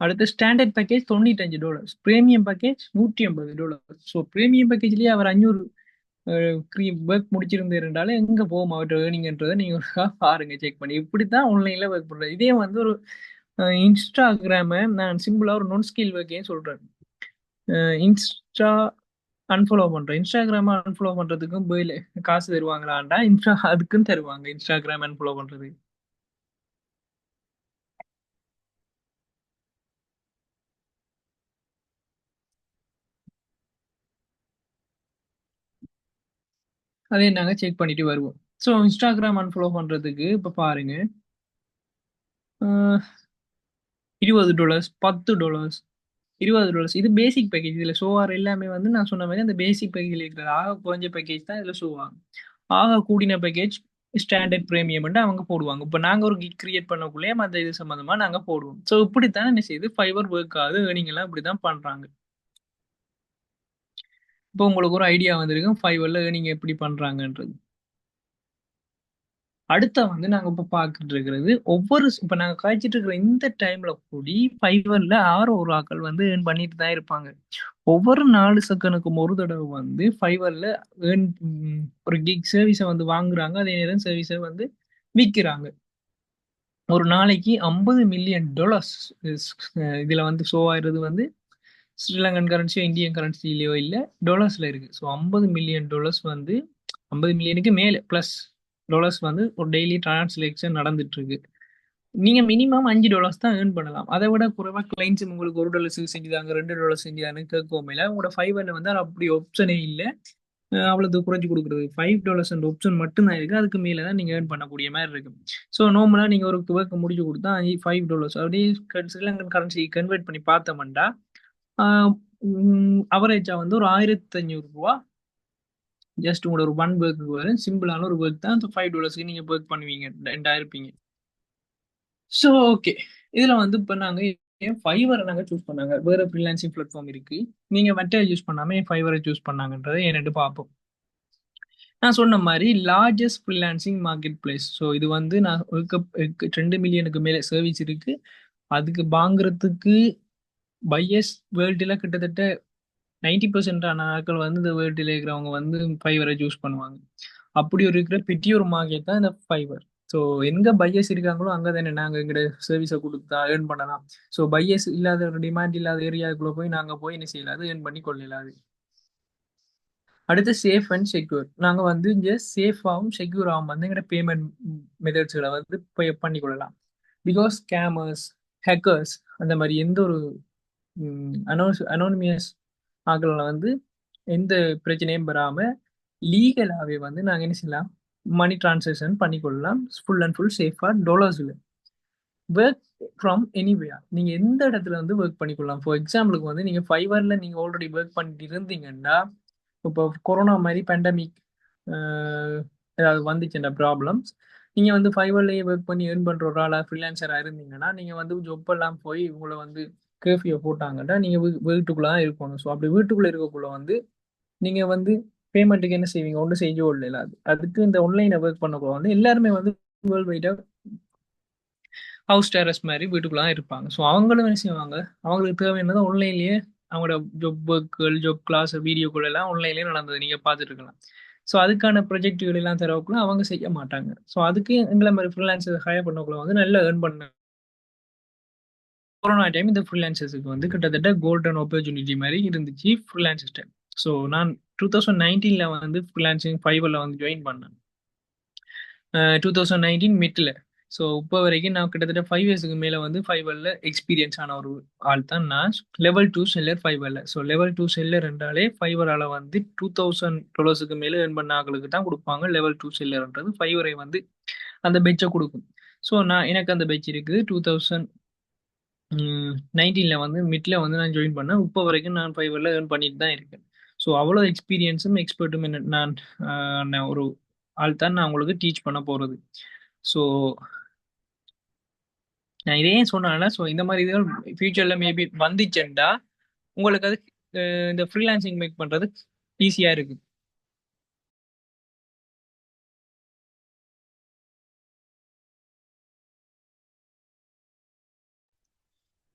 அடுத்து standard package $95, premium package $180. So premium பேக்கேஜ்லயே அவர் 500 ஒர்க் முடிச்சிருந்தாலும் எங்க போகும் அவர்கிட்ட ஏர்னிங்ன்றதை நீங்க பாருங்க, செக் பண்ணி. இப்படித்தான் ஆன்லைன்ல ஒர்க் பண்றது. இதே வந்து ஒரு இன்ஸ்டாகிராம நான் சிம்பிளா ஒரு நான் ஸ்கில் ஒர்க்கே சொல்றேன். இன்ஸ்டா அன்ஃபாலோ பண்றேன். இன்ஸ்டாகிராம அன்ஃபாலோ பண்றதுக்கும் காசு தருவாங்களாண்டா? அதுக்கும் தருவாங்க இன்ஸ்டாகிராம் அன்ஃபாலோ பண்றது. அதையும் நாங்க செக் பண்ணிட்டு வருவோம். ஸோ இன்ஸ்டாகிராம் அன்ஃபாலோ பண்றதுக்கு இப்ப பாருங்க, $20, $10, $20 இது பேசிக் பேக்கேஜ். இதுல ஷோ ஆர் எல்லாமே வந்து நான் சொன்ன மாரி அந்த பேசிக் பேக்கேஜ்ல இருக்கிற ஆக குறைஞ்ச பேக்கேஜ் தான் இதுல ஷோ ஆகும். ஆக கூடின பேக்கேஜ் ஸ்டாண்டர்ட் பிரீமியம்ன்ட்டு அவங்க போடுவாங்க. இப்ப நாங்க ஒரு கிக் கிரியேட் பண்ணக்குள்ளயே மத்த இது சம்மந்தமா நாங்க போடுவோம். ஸோ இப்படித்தான் என்ன செய்யுது ஃபைவர் ஒர்க் ஆகுது. ஏர்னிங் எல்லாம் இப்படித்தான் பண்றாங்க. இப்போ உங்களுக்கு ஒரு ஐடியா வந்திருக்கும் ஃபைவர்ல ஏர்னிங் எப்படி பண்றாங்கன்றது. அடுத்த வந்து நாங்க இப்ப பார்த்துட்டு இருக்கிறது ஒவ்வொரு இப்ப நாங்க காய்ச்சிட்டு இருக்கிற இந்த டைம்ல கூடி ஃபைவர்ல ஆரோ ஒரு ஆட்கள் வந்து ஏர்ன் பண்ணிட்டு தான் இருப்பாங்க. ஒவ்வொரு 4 செகண்டுக்கும் ஒரு தடவை வந்து ஃபைவர்ல ஏர்ன் ஒரு கிக் சர்வீஸ வந்து வாங்குறாங்க. அதே நேரம் சர்வீஸ வந்து விக்கிறாங்க. ஒரு நாளைக்கு $50 மில்லியன் இதுல வந்து ஷோ ஆயிறது வந்து ஸ்ரீலங்கன் கரன்சியோ, இந்தியன் கரன்சிலயோ இல்ல, டாலர்ஸ்ல இருக்கு. ஸோ $50 மில்லியன் வந்து 50 மில்லியனுக்கு மேல பிளஸ் டாலர்ஸ் வந்து ஒரு டெய்லி டிரான்ஸ்லேஷன் நடந்துட்டு இருக்கு. நீங்க மினிமம் $5 தான் ஏர்ன் பண்ணலாம். அதை விட குறைவா கிளைண்ட்ஸ் உங்களுக்கு $1 செஞ்சுதாங்க, $2 செஞ்சுதான்னு கேட்கவும் இல்ல. உங்களோட ஃபைவர்ல வந்து அப்படி ஆப்ஷனே இல்ல. அவ்வளவு குறைச்சு கொடுக்குறது $5 என்ற ஆப்ஷன் மட்டும் தான் இருக்கு. அதுக்கு மேல தான் நீங்க ஏர்ன் பண்ணக்கூடிய மாதிரி இருக்கு. ஸோ நார்மலா நீங்க ஒரு ஒர்க் முடிச்சு கொடுத்தா $5 அப்படியே ஸ்ரீலங்கன் கரன்சி கன்வெர்ட் பண்ணி பார்த்தோம்னா அவரேஜா வந்து ஒரு $1500 ஜஸ்ட் உங்களோட ஒரு ஒன் ஒர்க்கு வரும். சிம்பிளான ஒரு ஒர்க் தான். $5 நீங்க ஒர்க் பண்ணுவீங்க, இருப்பீங்க. So okay. இதுல வந்து இப்ப நாங்க ஏன் ஃபைவரை நாங்க சூஸ் பண்ணாங்க. வேற ஃப்ரீலான்சிங் பிளாட்ஃபார்ம் இருக்கு. நீங்க மெட்டா யூஸ் பண்ணாம ஏன் ஃபைவரை சூஸ் பண்ணாங்கன்றதை என்னட்டு பார்ப்போம். நான் சொன்ன மாதிரி largest freelancing market place. So இது வந்து நான் 2 மில்லியனுக்கு மேல சர்வீஸ் இருக்கு. அதுக்கு வாங்குறதுக்கு பையர்ஸ் வேர்ல்டுல கிட்டத்தட்ட 90% ஆன ஆட்கள் வந்து இந்த வேர்ல்டுல இருக்கிறவங்க வந்து ஃபைவரை சூஸ் பண்ணுவாங்க. அப்படி ஒரு இருக்கிற பெரிய ஒரு மார்க்கெட் தான் இந்த ஃபைவர். ஸோ எங்க பையர்ஸ் இருக்காங்களோ அங்க தானே நாங்க எங்கட சர்வீஸை கொடுத்தா ஏர்ன் பண்ணலாம். ஸோ பையர்ஸ் இல்லாத ஒரு டிமாண்ட் இல்லாத ஏரியாவுக்குள்ள போய் நாங்க போய் என்ன செய்யலாது ஏர்ன் பண்ணி கொள்ளலாது. அடுத்து சேஃப் அண்ட் செக்யூர். நாங்க வந்து இங்க சேஃபாகவும் செக்யூராகவும் வந்து எங்கட பேமெண்ட் மெத்தட்ஸ்களை வந்து பண்ணி கொள்ளலாம். பிகாஸ் ஸ்கேமர்ஸ், ஹேக்கர்ஸ் அந்த மாதிரி எந்த ஒரு அனோனிமியஸ் ஆக்களை வந்து எந்த பிரச்சனையும் பெறாம லீகலாகவே வந்து நாங்கள் என்ன செய்யலாம், மணி டிரான்சாக்ஷன் பண்ணிக்கொள்ளலாம். ஃபுல் அண்ட் ஃபுல் சேஃபாக டாலர்ஸில். ஒர்க் ஃப்ரம் எனிவேர், நீங்கள் எந்த இடத்துல வந்து ஒர்க் பண்ணிக்கொள்ளலாம். ஃபார் எக்ஸாம்பிளுக்கு வந்து நீங்கள் ஃபைவரில் நீங்கள் ஆல்ரெடி ஒர்க் பண்ணிட்டு இருந்தீங்கன்னா, இப்போ கொரோனா மாதிரி பேண்டமிக் ஏதாவது வந்துச்சுன்ற ப்ராப்ளம்ஸ், நீங்கள் வந்து ஃபைவர்லேயே ஒர்க் பண்ணி ஏர்ன் பண்ணுற ஒரு ஆளாக ஃப்ரீலான்சராக இருந்தீங்கன்னா, நீங்கள் வந்து ஜொப் எல்லாம் போய் உங்களை வந்து கேர்ஃபியூ போட்டாங்கன்னா நீங்கள் வீட்டுக்குள்ளே தான் இருக்கணும். ஸோ அப்படி வீட்டுக்குள்ளே இருக்கக்குள்ள வந்து நீங்கள் வந்து பேமெண்ட்டுக்கு என்ன செய்வீங்க, ஒன்றும் செய்யவோ இல்லை. அதுக்கு இந்த ஆன்லைனை ஒர்க் பண்ணக்குள்ள வந்து எல்லாருமே வந்து வேர்ல்டு வைடாக ஹவுஸ் டெரஸ் மாதிரி வீட்டுக்குள்ள தான் இருப்பாங்க. ஸோ அவங்களும் என்ன செய்வாங்க, அவங்களுக்கு தேவையானது ஆன்லைன்லேயே அவங்களோட ஜாப் ஒர்க்குகள், ஜாப் கிளாஸ், வீடியோக்கள் எல்லாம் ஆன்லைன்லேயே நடந்தது நீங்கள் பார்த்துட்டு இருக்கலாம். ஸோ அதுக்கான ப்ரொஜெக்டுகள் எல்லாம் தரவுக்குள்ள அவங்க செய்ய மாட்டாங்க. ஸோ அதுக்கு எங்களை மாதிரி ஃப்ரீலான்சர் ஹையர் பண்ணக்குள்ள வந்து நல்லா ஏர்ன் பண்ண கொரோனா டைம் இந்த ஃப்ரீலான்சர்ஸுக்கு வந்து கிட்டத்தட்ட கோல்டன் ஆப்பர்ச்சுனிட்டி மாதிரி இருந்துச்சு ஃப்ரீலான்சர்ஸ் டைம். ஸோ நான் 2019 வந்து ஃப்ரீலான்சிங் ஃபைவரில் வந்து ஜாயின் பண்ணேன். 2019 மிட்ல. ஸோ இப்போ வரைக்கும் நான் கிட்டத்தட்ட 5 இயர்ஸுக்கு மேலே வந்து ஃபைவரில் எக்ஸ்பீரியன்ஸ் ஆன ஒரு ஆள் தான் நான். லெவல் 2 செல்லர் ஃபைவரில். ஸோ லெவல் 2 செல்லர் என்றாலே ஃபைவரால் வந்து $2000 மேலே ஏர்ன் பண்ண ஆட்களுக்கு தான் கொடுப்பாங்க. லெவல் 2 செல்லர்ன்றது ஃபைவரை வந்து அந்த பெச்சை கொடுக்கும். ஸோ எனக்கு அந்த பெச் இருக்குது. 2019 வந்து மிட்ல வந்து நான் ஜாயின் பண்ணேன். இப்போ வரைக்கும் நான் ஃபைவரில் ஏர்ன் பண்ணிட்டு தான் இருக்கேன். ஸோ அவ்வளோ எக்ஸ்பீரியன்ஸும் எக்ஸ்பர்ட்டும் நான் ஒரு ஆள் தான் நான் உங்களுக்கு டீச் பண்ண போகிறது. ஸோ நான் இதே சொன்னேன்ல, ஸோ இந்த மாதிரி இதுகள் ஃபியூச்சரில் மேபி வந்துச்சுண்டா உங்களுக்கு அது இந்த ஃப்ரீலான்சிங் மேக் பண்ணுறது ஈஸியாக இருக்குது.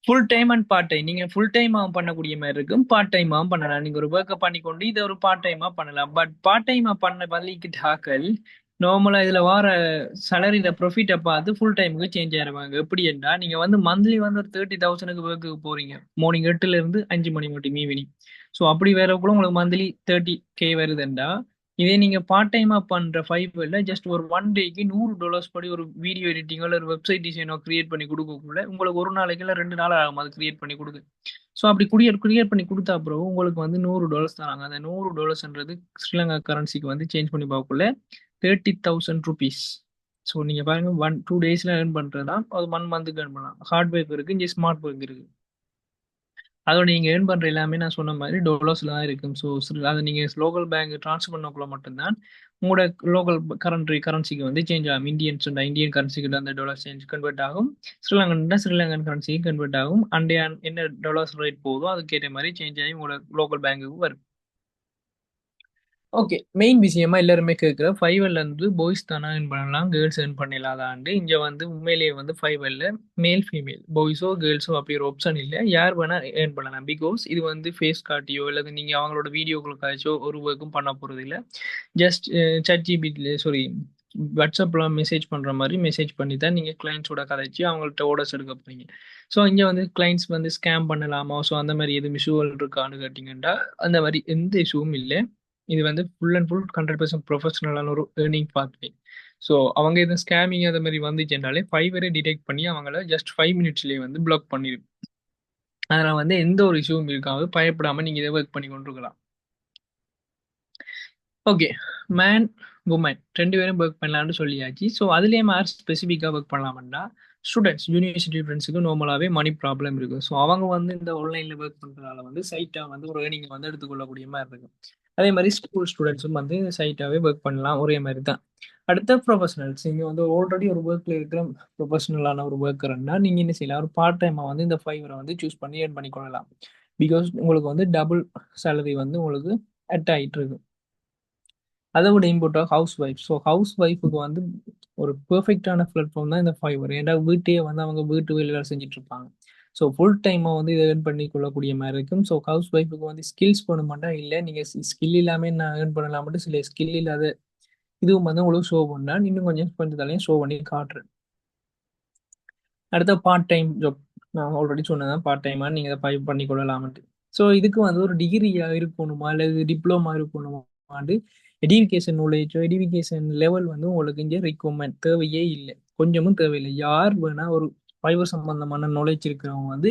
Full time and part time. நீங்க ஃபுல் டைமாவும் பண்ணக்கூடிய மாதிரி இருக்கும், பார்ட் டைமாவும் பண்ணலாம். நீங்க ஒரு ஒர்க்கை பண்ணிக்கொண்டு இதை ஒரு பார்ட் டைமா பண்ணலாம். பட் பார்ட் டைமா பண்ண பள்ளிக்கிட்டாக்கள் நார்மலா இதுல வர சேலரியில ப்ராஃபிட்டை பார்த்து ஃபுல் டைமுக்கு சேஞ்ச் ஆயிருவாங்க. எப்படி என்றா நீங்க வந்து மந்த்லி வந்து ஒரு 30,000க்கு ஒர்க்குக்கு போறீங்க. மார்னிங் 8ல இருந்து 5 மணி மட்டும் ஈவினிங். ஸோ அப்படி வேற கூட உங்களுக்கு மந்த்லி 30K வருதுண்டா இதே நீங்க பார்ட் டைமா பண்ற ஃபைவர்ல ஜஸ்ட் ஒரு 1 டேக்கு $100 படி ஒரு வீடியோ எடிட்டிங்கோ இல்ல ஒரு வெப்சைட் டிசைனோ கிரியேட் பண்ணி குடுக்கக்குள்ள, உங்களுக்கு 1 நாளைக்கு இல்ல 2 நாள் ஆகும் அது கிரியேட் பண்ணி குடுக்க. ஸோ அப்படி கிரியேட் பண்ணி குடுத்தா அப்புறம் உங்களுக்கு வந்து $100 தராங்க. அந்த $100ன்றது ஸ்ரீலங்கா கரன்சிக்கு வந்து சேஞ்ச் பண்ணி பார்க்கக்குள்ள ₹30,000. ஸோ நீங்க பாருங்க 2 டேஸ்ல ஏர்ன் பண்றதுனா, அது 1 மந்த்துக்கு ஏர்ன் பண்ணலாம். ஹார்ட் ஒர்க் இருக்கு, இங்க ஸ்மார்ட் ஒர்க் இருக்கு. அதோட நீங்க ஏர்ன் பண்ற எல்லாமே நான் சொன்ன மாதிரி டாலர்ஸ்ல தான் இருக்கும். ஸோ அதை நீங்க லோக்கல் பேங்க் ட்ரான்ஸ்ஃபர் பண்ணக்குள்ள மட்டும்தான் உங்களோட லோக்கல் கரன்சிக்கு வந்து சேஞ்ச் ஆகும். இந்தியன் கரன்சிக்கு அந்த டாலர் சேஞ்ச் கன்வெர்ட் ஆகும். ஸ்ரீலங்கன் கரன்சிக்கு கன்வெர்ட் ஆகும். அண்டைய என்ன டாலர்ஸ் ரேட் போதோ அதுக்கேற்ற மாதிரி சேஞ்ச் ஆகி உங்களோட லோக்கல் பேங்க்குக்கு வரும். ஓகே. மெயின் விஷயமா எல்லாருமே கேட்கிற ஃபைவர்ல இருந்து பாய்ஸ் தானா ஏர்ன் பண்ணலாம், கேர்ள்ஸ் ஏர்ன் பண்ணிடலாதான்ட்டு. இங்க வந்து உண்மையிலேயே வந்து ஃபைவர்ல மேல், ஃபீமேல், பாய்ஸோ, கேர்ள்ஸோ அப்படி ஒரு ஆப்ஷன் இல்ல. யார் வேணா ஏர்ன் பண்ணலாம். பிகாஸ் இது வந்து ஃபேஸ் காட்டியோ அல்லது நீங்க அவங்களோட வீடியோக்களுக்காச்சோ ஒரு ஒர்க்கும் பண்ண போறது இல்ல. ஜஸ்ட் ChatGPT சாரி வாட்ஸ்அப்ல மெசேஜ் பண்ற மாதிரி மெசேஜ் பண்ணி தான் நீங்க கிளைண்ட்ஸோட கதைச்சு அவங்கள்ட்ட ஆர்டர்ஸ் எடுக்க போறீங்க. ஸோ இங்க வந்து கிளைண்ட்ஸ் வந்து ஸ்கேம் பண்ணலாமா? ஸோ அந்த மாதிரி எதுவும் இஷ்யூவல் இருக்கான்னு கேட்டீங்கன்னா, அந்த மாதிரி எந்த இஷ்யூவும் இல்ல. இது வந்து ஃபுல் அண்ட் ஃபுல் 100% ப்ரொஃபஷனலான ஒரு ஏர்னிங் பாத்வே. ஸோ அவங்க எதுவும் ஸ்கேமிங் அது மாதிரி வந்துச்சுனாலே ஃபைவரே டிடெக்ட் பண்ணி அவங்கள ஜஸ்ட் 5 மினிட்ஸ்லேயே வந்து பிளாக் பண்ணிடும். அதனால வந்து எந்த ஒரு இஷ்யூவும் இருக்காது. பயப்படாம நீங்க இதை ஒர்க் பண்ணி கொண்டிருக்கலாம். ஓகே. மேன், வுமன் 2 பேரும் ஒர்க் பண்ணலாம்னு சொல்லியாச்சு. ஸோ அதுலயே யார் ஸ்பெசிஃபிக்கா ஒர்க் பண்ணலாம்னா, ஸ்டூடெண்ட்ஸ், யூனிவர்சிட்டி ஸ்டூடெண்ட்ஸ்க்கு நார்மலாவே மணி ப்ராப்ளம் இருக்கு. ஸோ அவங்க வந்து இந்த ஆன்லைன்ல ஒர்க் பண்றதால வந்து சைட்டா வந்து ஒரு ஏர்னிங் வந்து எடுத்துக்கொள்ளக்கூடிய மாதிரி இருக்கும். அதே மாதிரி ஸ்கூல் ஸ்டூடெண்ட்ஸும் வந்து சைட்டாவே ஒர்க் பண்ணலாம். ஒரே மாதிரி தான். அடுத்த ப்ரொஃபஷனல்ஸ், நீங்க வந்து ஆல்ரெடி ஒரு ஒர்க்ல இருக்கிற ப்ரொஃபஷனலான ஒரு ஒர்க்கர்னா நீங்க என்ன செய்யலாம், ஒரு பார்ட் டைமா வந்து இந்த ஃபைவரை வந்து சூஸ் பண்ணி ஏர்ன் பண்ணிக்கொள்ளலாம். பிகாஸ் உங்களுக்கு வந்து டபுள் சேலரி வந்து உங்களுக்கு அட் ஆயிட்டு இருக்கு. அதை விட இம்பார்ட்டா ஹவுஸ் ஒய்ஃப். ஸோ ஹவுஸ் ஒய்ஃபுக்கு வந்து ஒரு பெர்ஃபெக்டான பிளாட்ஃபார்ம் தான் இந்த ஃபைவர். ஏன்னா வீட்டையே வந்து அவங்க வீட்டு வேலைகள் செஞ்சுட்டு இருப்பாங்க. ஸோ ஃபுல் டைமாக வந்து இதை ஏர்ன் பண்ணி கொள்ளக்கூடிய மாதிரி இருக்கும். ஸோ ஹவுஸ் ஒய்ஃபுக்கு வந்து ஸ்கில்ஸ் பண்ண இல்லை, நீங்கள் ஸ்கில் இல்லாமல் நான் ஏர்ன் பண்ணலாம் மட்டும் சில ஸ்கில் இல்லாத இதுவும் வந்து உங்களுக்கு ஷோ பண்ணா இன்னும் கொஞ்சம் தலையும் ஷோ பண்ணி காட்டுறேன். அடுத்த பார்ட் டைம் ஜாப், நான் ஆல்ரெடி சொன்னதான் பார்ட் டைமாக நீங்கள் இதை பண்ணி கொள்ளலாம்ட்டு. ஸோ இதுக்கு வந்து ஒரு டிகிரியா இருக்கணுமா அல்லது டிப்ளமா இருக்கணுமாண்டு எடியூகேஷன் நாலேஜோ எடியூகேஷன் லெவல் வந்து உங்களுக்கு இங்கே ரிக்வயர்மெண்ட் தேவையே இல்லை, கொஞ்சமும் தேவையில்லை. யார் வேணா ஒரு ஃபைவர் சம்பந்தமான நாலேஜ் இருக்கிறவங்க வந்து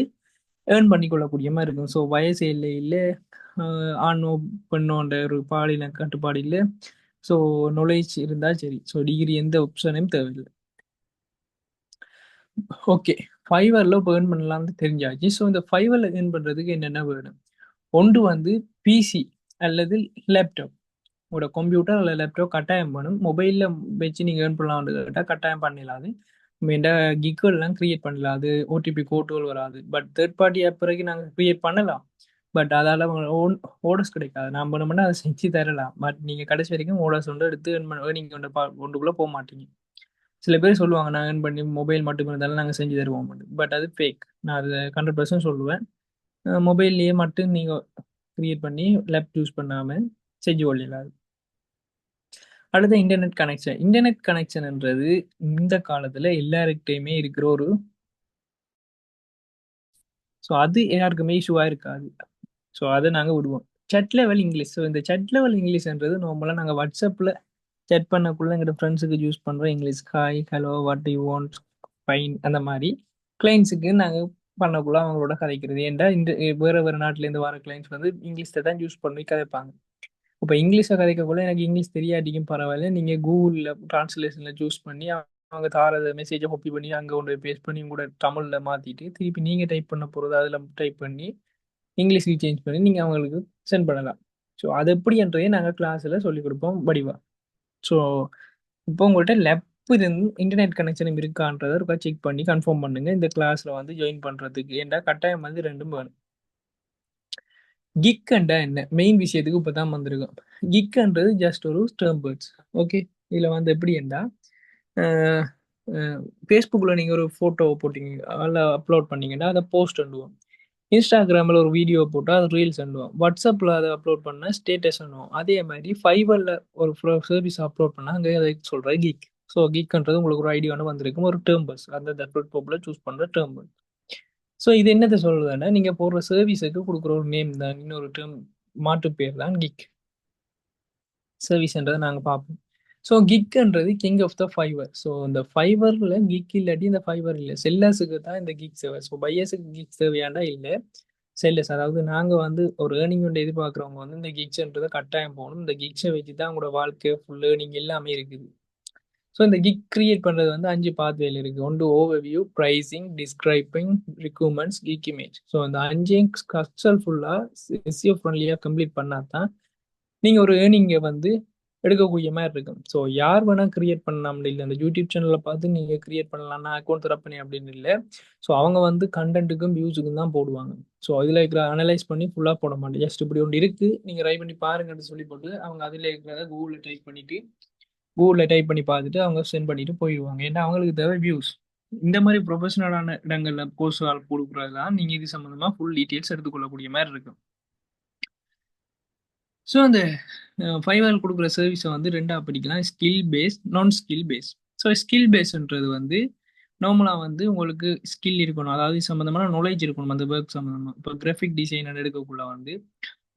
ஏர்ன் பண்ணி கொள்ளக்கூடிய மாதிரி இருக்கும். ஸோ வயசு இல்லை இல்லை, ஆணோ பெண்ணோன்ற ஒரு பாலின கட்டுப்பாடு இல்லை. ஸோ நாலேஜ் இருந்தால் சரி. ஸோ டிகிரி எந்த ஆப்ஷனையும் தேவையில்லை. ஓகே. ஃபைவர்ல இப்போ ஏர்ன் பண்ணலாம்னு தெரிஞ்சாச்சு. ஸோ இந்த ஃபைவர்ல ஏர்ன் பண்றதுக்கு என்னென்ன வேணும்? ஒன்று வந்து பிசி அல்லது லேப்டாப். உங்களோட கம்ப்யூட்டர் அல்ல லேப்டாப் கட்டாயம் வேணும். மொபைலில் வச்சு நீங்கள் ஏர்ன் பண்ணலாம்னு கேட்டால் கட்டாயம் பண்ணிடலாது. மெயின்டா கிக்கெல்லாம் கிரியேட் பண்ணலாம். அது ஓடிபி கோட்டுகள் வராது. பட் தேர்ட் பார்ட்டி ஆப் பிறகு நாங்கள் கிரியேட் பண்ணலாம். பட் அதால் ஓன் ஓடர்ஸ் கிடைக்காது. நான் பண்ணோம்னா அதை செஞ்சு தரலாம். பட் நீங்கள் கடைசி வரைக்கும் ஓடர்ஸ் வந்து எடுத்து ஏர்னிங் ஒன்றுக்குள்ளே போக மாட்டீங்க. சில பேர் சொல்லுவாங்க நான் ஏர்ன் பண்ணி மொபைல் மட்டும் இருந்தாலும் நாங்கள் செஞ்சு தருவோம். பட் அது ஃபேக். நான் அதை 100% சொல்லுவேன். மொபைல்லையே மட்டும் நீங்கள் கிரியேட் பண்ணி லேப் யூஸ் பண்ணாமல் செஞ்சு கொள்ளலாம். அடுத்த இன்டர்நெட் கனெக்ஷன். இன்டர்நெட் கனெக்ஷன்ன்றது இந்த காலத்துல எல்லாருக்கிட்டையுமே இருக்கிற ஒரு, ஸோ அது யாருக்குமே இஷ்யூவா இருக்காது. ஸோ அதை நாங்கள் விடுவோம். சட் லெவல் இங்கிலீஷ். ஸோ இந்த சட் லெவல் இங்கிலீஷ்ன்றது நார்மலாக நாங்கள் வாட்ஸ்அப்பில் chat பண்ணக்குள்ள எங்கிட்ட ஃப்ரெண்ட்ஸுக்கு யூஸ் பண்ணுறோம் English. Hi, hello, what you want, fine, அந்த மாதிரி கிளைண்ட்ஸுக்கு நாங்கள் பண்ணக்குள்ள அவங்களோட கதைக்கிறது. ஏன்டா இந்த வேறு வேறு நாட்டிலேருந்து வர கிளைண்ட்ஸ் வந்து இங்கிலீஷை தான் யூஸ் பண்ணி கதைப்பாங்க. இப்போ இங்கிலீஷை கதைக்கக்குள்ள எனக்கு இங்கிலீஷ் தெரியாட்டிக்கும் பரவாயில்ல, நீங்கள் கூகுளில் ட்ரான்ஸ்லேஷனில் சூஸ் பண்ணி அவங்க தாரத மெசேஜை காப்பி பண்ணி அங்கே கொண்டு போய் பேஸ்ட் பண்ணி கூட தமிழில் மாற்றிட்டு திருப்பி நீங்கள் டைப் பண்ண போகிறது அதில் டைப் பண்ணி இங்கிலீஷுக்கு சேஞ்ச் பண்ணி நீங்கள் அவங்களுக்கு சென்ட் பண்ணலாம். ஸோ அது எப்படின்றதே நாங்கள் கிளாஸில் சொல்லிக் கொடுப்போம் வடிவா. ஸோ இப்போ உங்கள்கிட்ட லெப் இருந்து இன்டர்நெட் கனெக்ஷன் இருக்கான்றதை இருக்கா செக் பண்ணி கன்ஃபார்ம் பண்ணுங்க இந்த கிளாஸில் வந்து ஜாயின் பண்ணுறதுக்கு. ஏன்டா கட்டாயம் வந்து ரெண்டும் வேணும். கிக்ண்டா என்ன, மெயின் விஷயத்துக்கு இப்போ தான் வந்திருக்கோம். கிக்ன்றது ஜஸ்ட் ஒரு டேர்ம் வேர்ட்ஸ். ஓகே. இதில் வந்து எப்படி என்றா, ஃபேஸ்புக்கில் நீங்கள் ஒரு ஃபோட்டோ போட்டிங்க அதில் அப்லோட் பண்ணீங்கன்னா அதை போஸ்ட் பண்ணுவோம். இன்ஸ்டாகிராமில் ஒரு வீடியோ போட்டால் அது ரீல்ஸ் பண்ணுவோம். வாட்ஸ்அப்பில் அதை அப்லோட் பண்ணால் ஸ்டேட்டஸ் பண்ணுவோம். அதே மாதிரி ஃபைபரில் ஒரு சர்வீஸ் அப்லோட் பண்ணால் அங்கே அதை சொல்கிற கிக். ஸோ கிக்ன்றது உங்களுக்கு ஒரு ஐடியா ஒன்று வந்திருக்கும், ஒரு டேர்ம் வேர்ட்ஸ். அந்த பிளாட்ஃபார்மில் சூஸ் பண்ணுற டேர்ம் வேர்ட்ஸ். ஸோ இது என்னத்தை சொல்றதுன்னா, நீங்க போடுற சர்வீஸுக்கு கொடுக்குற ஒரு நேம் தான், இன்னொரு டேர்ம் மாற்று பேர் தான் கிக். சர்வீஸ்ன்றதை நாங்கள் பார்ப்போம். ஸோ கிக்ன்றது king of the Fiverr. So இந்த ஃபைவரில் கிக் இல்லாட்டி இந்த ஃபைவர் இல்லை. செல்லர்ஸுக்கு தான் இந்த கிக் சேவை. ஸோ பையர்ஸுக்கு கிக் சேவையாண்டா இல்லை. செல்லர்ஸ், அதாவது நாங்கள் வந்து ஒரு ஏர்னிங் ஒன்று எதிர்பார்க்குறவங்க வந்து இந்த கிக்ஸ்ன்றதை கட்டாயம் போகணும். இந்த கிக்ஸை வச்சு தான் உங்களோட வாழ்க்கை ஃபுல் ஏர்னிங் எல்லாமே இருக்குது. ஸோ இந்த கிக் கிரியேட் பண்ணுறது வந்து 5 பாத்வேல இருக்குது. ஒன்று overview, pricing, describing, requirements, gig image. So அந்த 5ஐயும் சக்ஸஸ்ஃபுல்லாக எஸ்இஓ ஃப்ரெண்ட்லியாக கம்ப்ளீட் பண்ணால் தான் நீங்கள் ஒரு ஏர்னிங்கை வந்து எடுக்கக்கூடிய மாதிரி இருக்கும். ஸோ யார் வேணால் கிரியேட் பண்ணலாம் இல்லை. அந்த யூடியூப் சேனலில் பார்த்து நீங்கள் கிரியேட் பண்ணலாம், நான் அக்கௌண்ட் திறப்பேனே அப்படின்னு இல்லை. ஸோ அவங்க வந்து கண்டென்ட்டுக்கும் வியூஸுக்கும் தான் போடுவாங்க. ஸோ அதில் இருக்கிற அனலைஸ் பண்ணி ஃபுல்லாக போட மாட்டேன். ஜஸ்ட் இப்படி ஒன்று இருக்குது, நீங்கள் ட்ரை பண்ணி பாருங்கன்னு சொல்லி போட்டு அவங்க அதில் இருக்கிறத கூகுளில் டைப் பண்ணிவிட்டு கூகுளில் டைப் பண்ணி பார்த்துட்டு அவங்க சென்ட் பண்ணிட்டு போயிடுவாங்க. ஏன்னா அவங்களுக்கு தேவை வியூஸ். இந்த மாதிரி ப்ரொஃபஷனலான இடங்களில் கோர்ஸ் கொடுக்குறது தான் நீங்கள் இது சம்மந்தமாக ஃபுல் டீட்டெயில்ஸ் எடுத்துக்கொள்ளக்கூடிய மாதிரி இருக்கும். ஸோ அந்த ஃபைவர் கொடுக்குற சர்வீஸை வந்து ரெண்டாக பிடிக்கலாம்: ஸ்கில் பேஸ், நான் ஸ்கில் பேஸ். ஸோ ஸ்கில் பேஸ்ன்றது வந்து நார்மலாக வந்து உங்களுக்கு ஸ்கில் இருக்கணும், அதாவது சம்மந்தமான நாலேஜ் இருக்கணும் அந்த ஒர்க் சம்மந்தமாக. இப்போ கிராஃபிக் டிசைனர் எடுக்கக்குள்ள வந்து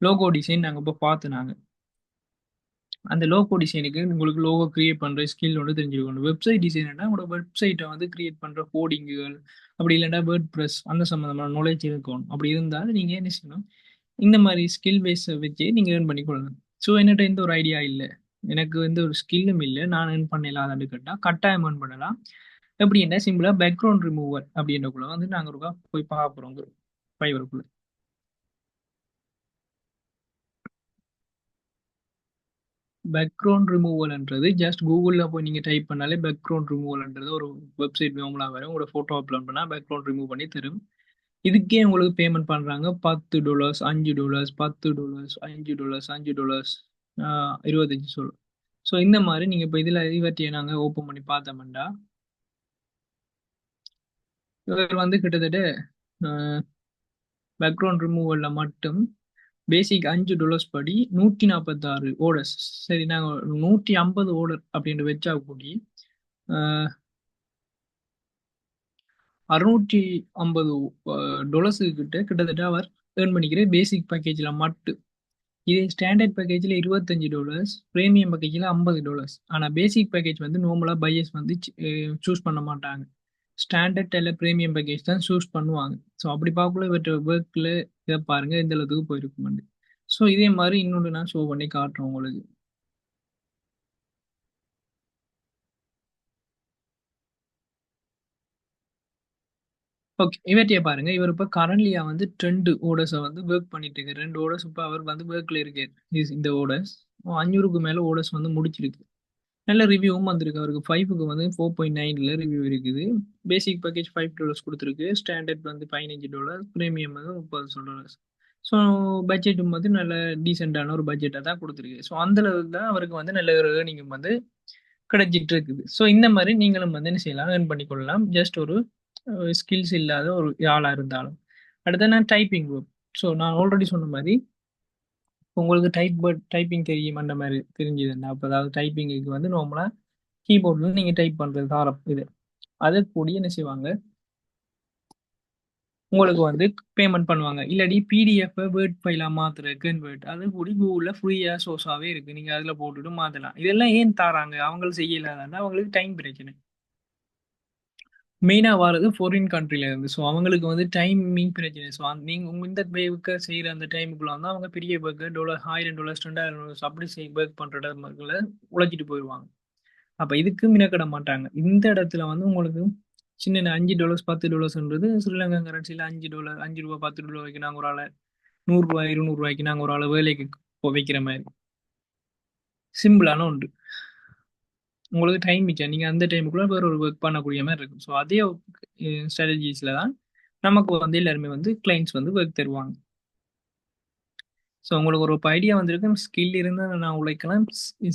லோகோ டிசைன் நாங்கள் இப்போ பார்த்து நாங்கள் அந்த லோகோ டிசைனுக்கு உங்களுக்கு லோகோ கிரியேட் பண்ணுற ஸ்கில் ஒன்று தெரிஞ்சிருக்கணும். வெப்சைட் டிசைனர்னா உங்களோட வெப்சைட்டை வந்து கிரியேட் பண்ணுற கோடிங்குகள், அப்படி இல்லைன்னா வேர்ட் ப்ரெஸ் அந்த சம்மந்தமான நாலேஜ் இருக்கணும். அப்படி இருந்தால் நீங்கள் என்ன செய்யணும், இந்த மாதிரி ஸ்கில் பேஸை வச்சு நீங்கள் ஏர்ன் பண்ணி கொள்ளணும். ஸோ என்கிட்ட எந்த ஒரு ஐடியா இல்லை, எனக்கு எந்த ஒரு ஸ்கில்லும் இல்லை, நான் ஏர்ன் பண்ணலாம் அப்படின்னு கேட்டால் கட்டாயம் ஏர்ன் பண்ணலாம். எப்படின்னா சிம்பிளாக பேக்ரவுண்ட் ரிமூவர் அப்படின்றக்குள்ள வந்து நாங்கள் ஒருக்கா போய் பார்க்குறோம் ஃபைவருக்குள்ள. பேக்ரவுண்ட் ரிமூவல்ன்றது ஜஸ்ட் கூகுளில் போய் நீங்கள் டைப் பண்ணாலே பேக்ரவுண்ட் ரிமூவல்ன்றது ஒரு வெப்சைட் நார்மலாக வரும். உங்களோட ஃபோட்டோ அப்லோட் பண்ணால் பேக்ரவுண்ட் ரிமூவ் பண்ணி தரும். இதுக்கே உங்களுக்கு பேமெண்ட் பண்ணுறாங்க $10, $5, $10, $5, $5, 25 ஸோ இந்த மாதிரி நீங்கள் இப்போ இதில் இவற்றையை நாங்கள் ஓப்பன் பண்ணி பார்த்தோம்னா இவர் வந்து கிட்டத்தட்ட பேக்ரவுண்ட் ரிமூவலில் மட்டும் பேசிக் $5 படி 146 ஓடர்ஸ். சரி, நாங்கள் 150 ஓடர் அப்படின்ட்டு வச்சா கூடி 650 கிட்ட கிட்டத்தட்ட அவர் ஏர்ன் பண்ணிக்கிற பேசிக் பேக்கேஜில் மட்டும். இதே ஸ்டாண்டர்ட் பேக்கேஜில் $25, ப்ரீமியம் பேக்கேஜில் $50. ஆனால் பேசிக் பேக்கேஜ் வந்து நார்மலாக பையர்ஸ் வந்து சூஸ் பண்ண மாட்டாங்க. ஸ்டாண்டர்ட் இல்லை ப்ரீமியம் பேக்கேஜ் தான் சூஸ் பண்ணுவாங்க. ஸோ அப்படி பார்க்கல இவற்றை ஒர்க்கில் இதை பாருங்கள் எந்த அளவுக்கு போயிருக்குமாண்டு. ஸோ இதே மாதிரி இன்னொன்று நான் ஷோ பண்ணி காட்டுறேன் உங்களுக்கு. ஓகே, இவற்றைய பாருங்க. இவர் இப்போ கரண்ட்லியா வந்து 2 ஓடர்ஸை வந்து ஒர்க் பண்ணிட்டு இருக்கு. 2 ஓடர்ஸ் இப்போ அவர் வந்து ஒர்க்ல இருக்கு. இந்த ஓடர்ஸ் 500க்கு மேலே ஓடர்ஸ் வந்து முடிச்சிருக்கு. நல்ல ரிவ்யூவும் வந்திருக்கு. அவருக்கு 5க்கு வந்து 4.9ல ரிவ்யூ இருக்குது. பேசிக் பேக்கேஜ் $5 கொடுத்துருக்கு. ஸ்டாண்டர்ட் வந்து $15, ப்ரீமியம் வந்து $30. ஸோ பட்ஜெட்டும் வந்து நல்ல டீசெண்டான ஒரு பட்ஜெட்டாக தான் கொடுத்துருக்கு. ஸோ அந்த அளவுக்கு தான் அவருக்கு வந்து நல்ல ஒரு ஏர்னிங் வந்து கிடைச்சிட்டு இருக்குது. ஸோ இந்த மாதிரி நீங்களும் வந்து என்ன செய்யலாம், ஏர்ன் பண்ணிக்கொள்ளலாம். ஜஸ்ட் ஒரு ஸ்கில்ஸ் இல்லாத ஒரு ஆளாக இருந்தாலும். அடுத்து நான் டைப்பிங் ஒர்க். ஸோ நான் ஆல்ரெடி சொன்ன மாதிரி உங்களுக்கு டைப்பிங் தெரியும் அந்த மாதிரி தெரிஞ்சதுன்னா, அப்போ அதாவது டைப்பிங்குக்கு வந்து நார்மலாக கீபோர்டில் நீங்கள் டைப் பண்ணுறது தாரம் இது. அதை கூடி என்ன செய்வாங்க, உங்களுக்கு வந்து பேமெண்ட் பண்ணுவாங்க. இல்லாட்டி பிடிஎஃப் வேர்ட் ஃபைலாக மாற்றுற கன்வெர்ட் அது கூடி கூகுளில் ஃப்ரீயாக சோர்ஸாகவே இருக்குது. நீங்கள் அதில் போட்டுட்டு மாற்றலாம். இதெல்லாம் ஏன் தராங்க, அவங்களும் செய்யலாதான்னா அவங்களுக்கு டைம் பிரச்சனை. மெயினாக வர்றது ஃபாரின் கண்ட்ரில இருந்து. ஸோ அவங்களுக்கு வந்து டைமிங் பிரச்சனை. ஸோ நீங்கள் உங்கள் இந்த பேவுக்கு செய்கிற அந்த டைமுக்குள்ள வந்து அவங்க பெரிய பேக்கு $1,000, $2,000 அப்படி ஒர்க் பண்ணுற இடத்துல உழைச்சிட்டு போயிடுவாங்க. அப்போ இதுக்கு மினக்கிட மாட்டாங்க. இந்த இடத்துல வந்து உங்களுக்கு சின்ன $5 $10ன்றது ஸ்ரீலங்கன் கரன்சியில் $5 $5 $10 நாங்கள் ஒரு ஆளை $100 $200 நாங்கள் ஒரு ஆளை வேலைக்கு வைக்கிற மாதிரி சிம்பிளான ஒன்று. உங்களுக்கு டைம் மிச்சம், நீங்கள் அந்த டைமுக்குள்ள வேற ஒரு ஒர்க் பண்ணக்கூடிய மாதிரி இருக்கும். ஸோ அதே ஸ்ட்ராட்டஜிஸில் தான் நமக்கு வந்து எல்லாருமே வந்து கிளைண்ட்ஸ் வந்து ஒர்க் தருவாங்க. ஸோ உங்களுக்கு ஒரு ஐடியா வந்திருக்கு, ஸ்கில் இருந்தால் நான் உழைக்கலாம்,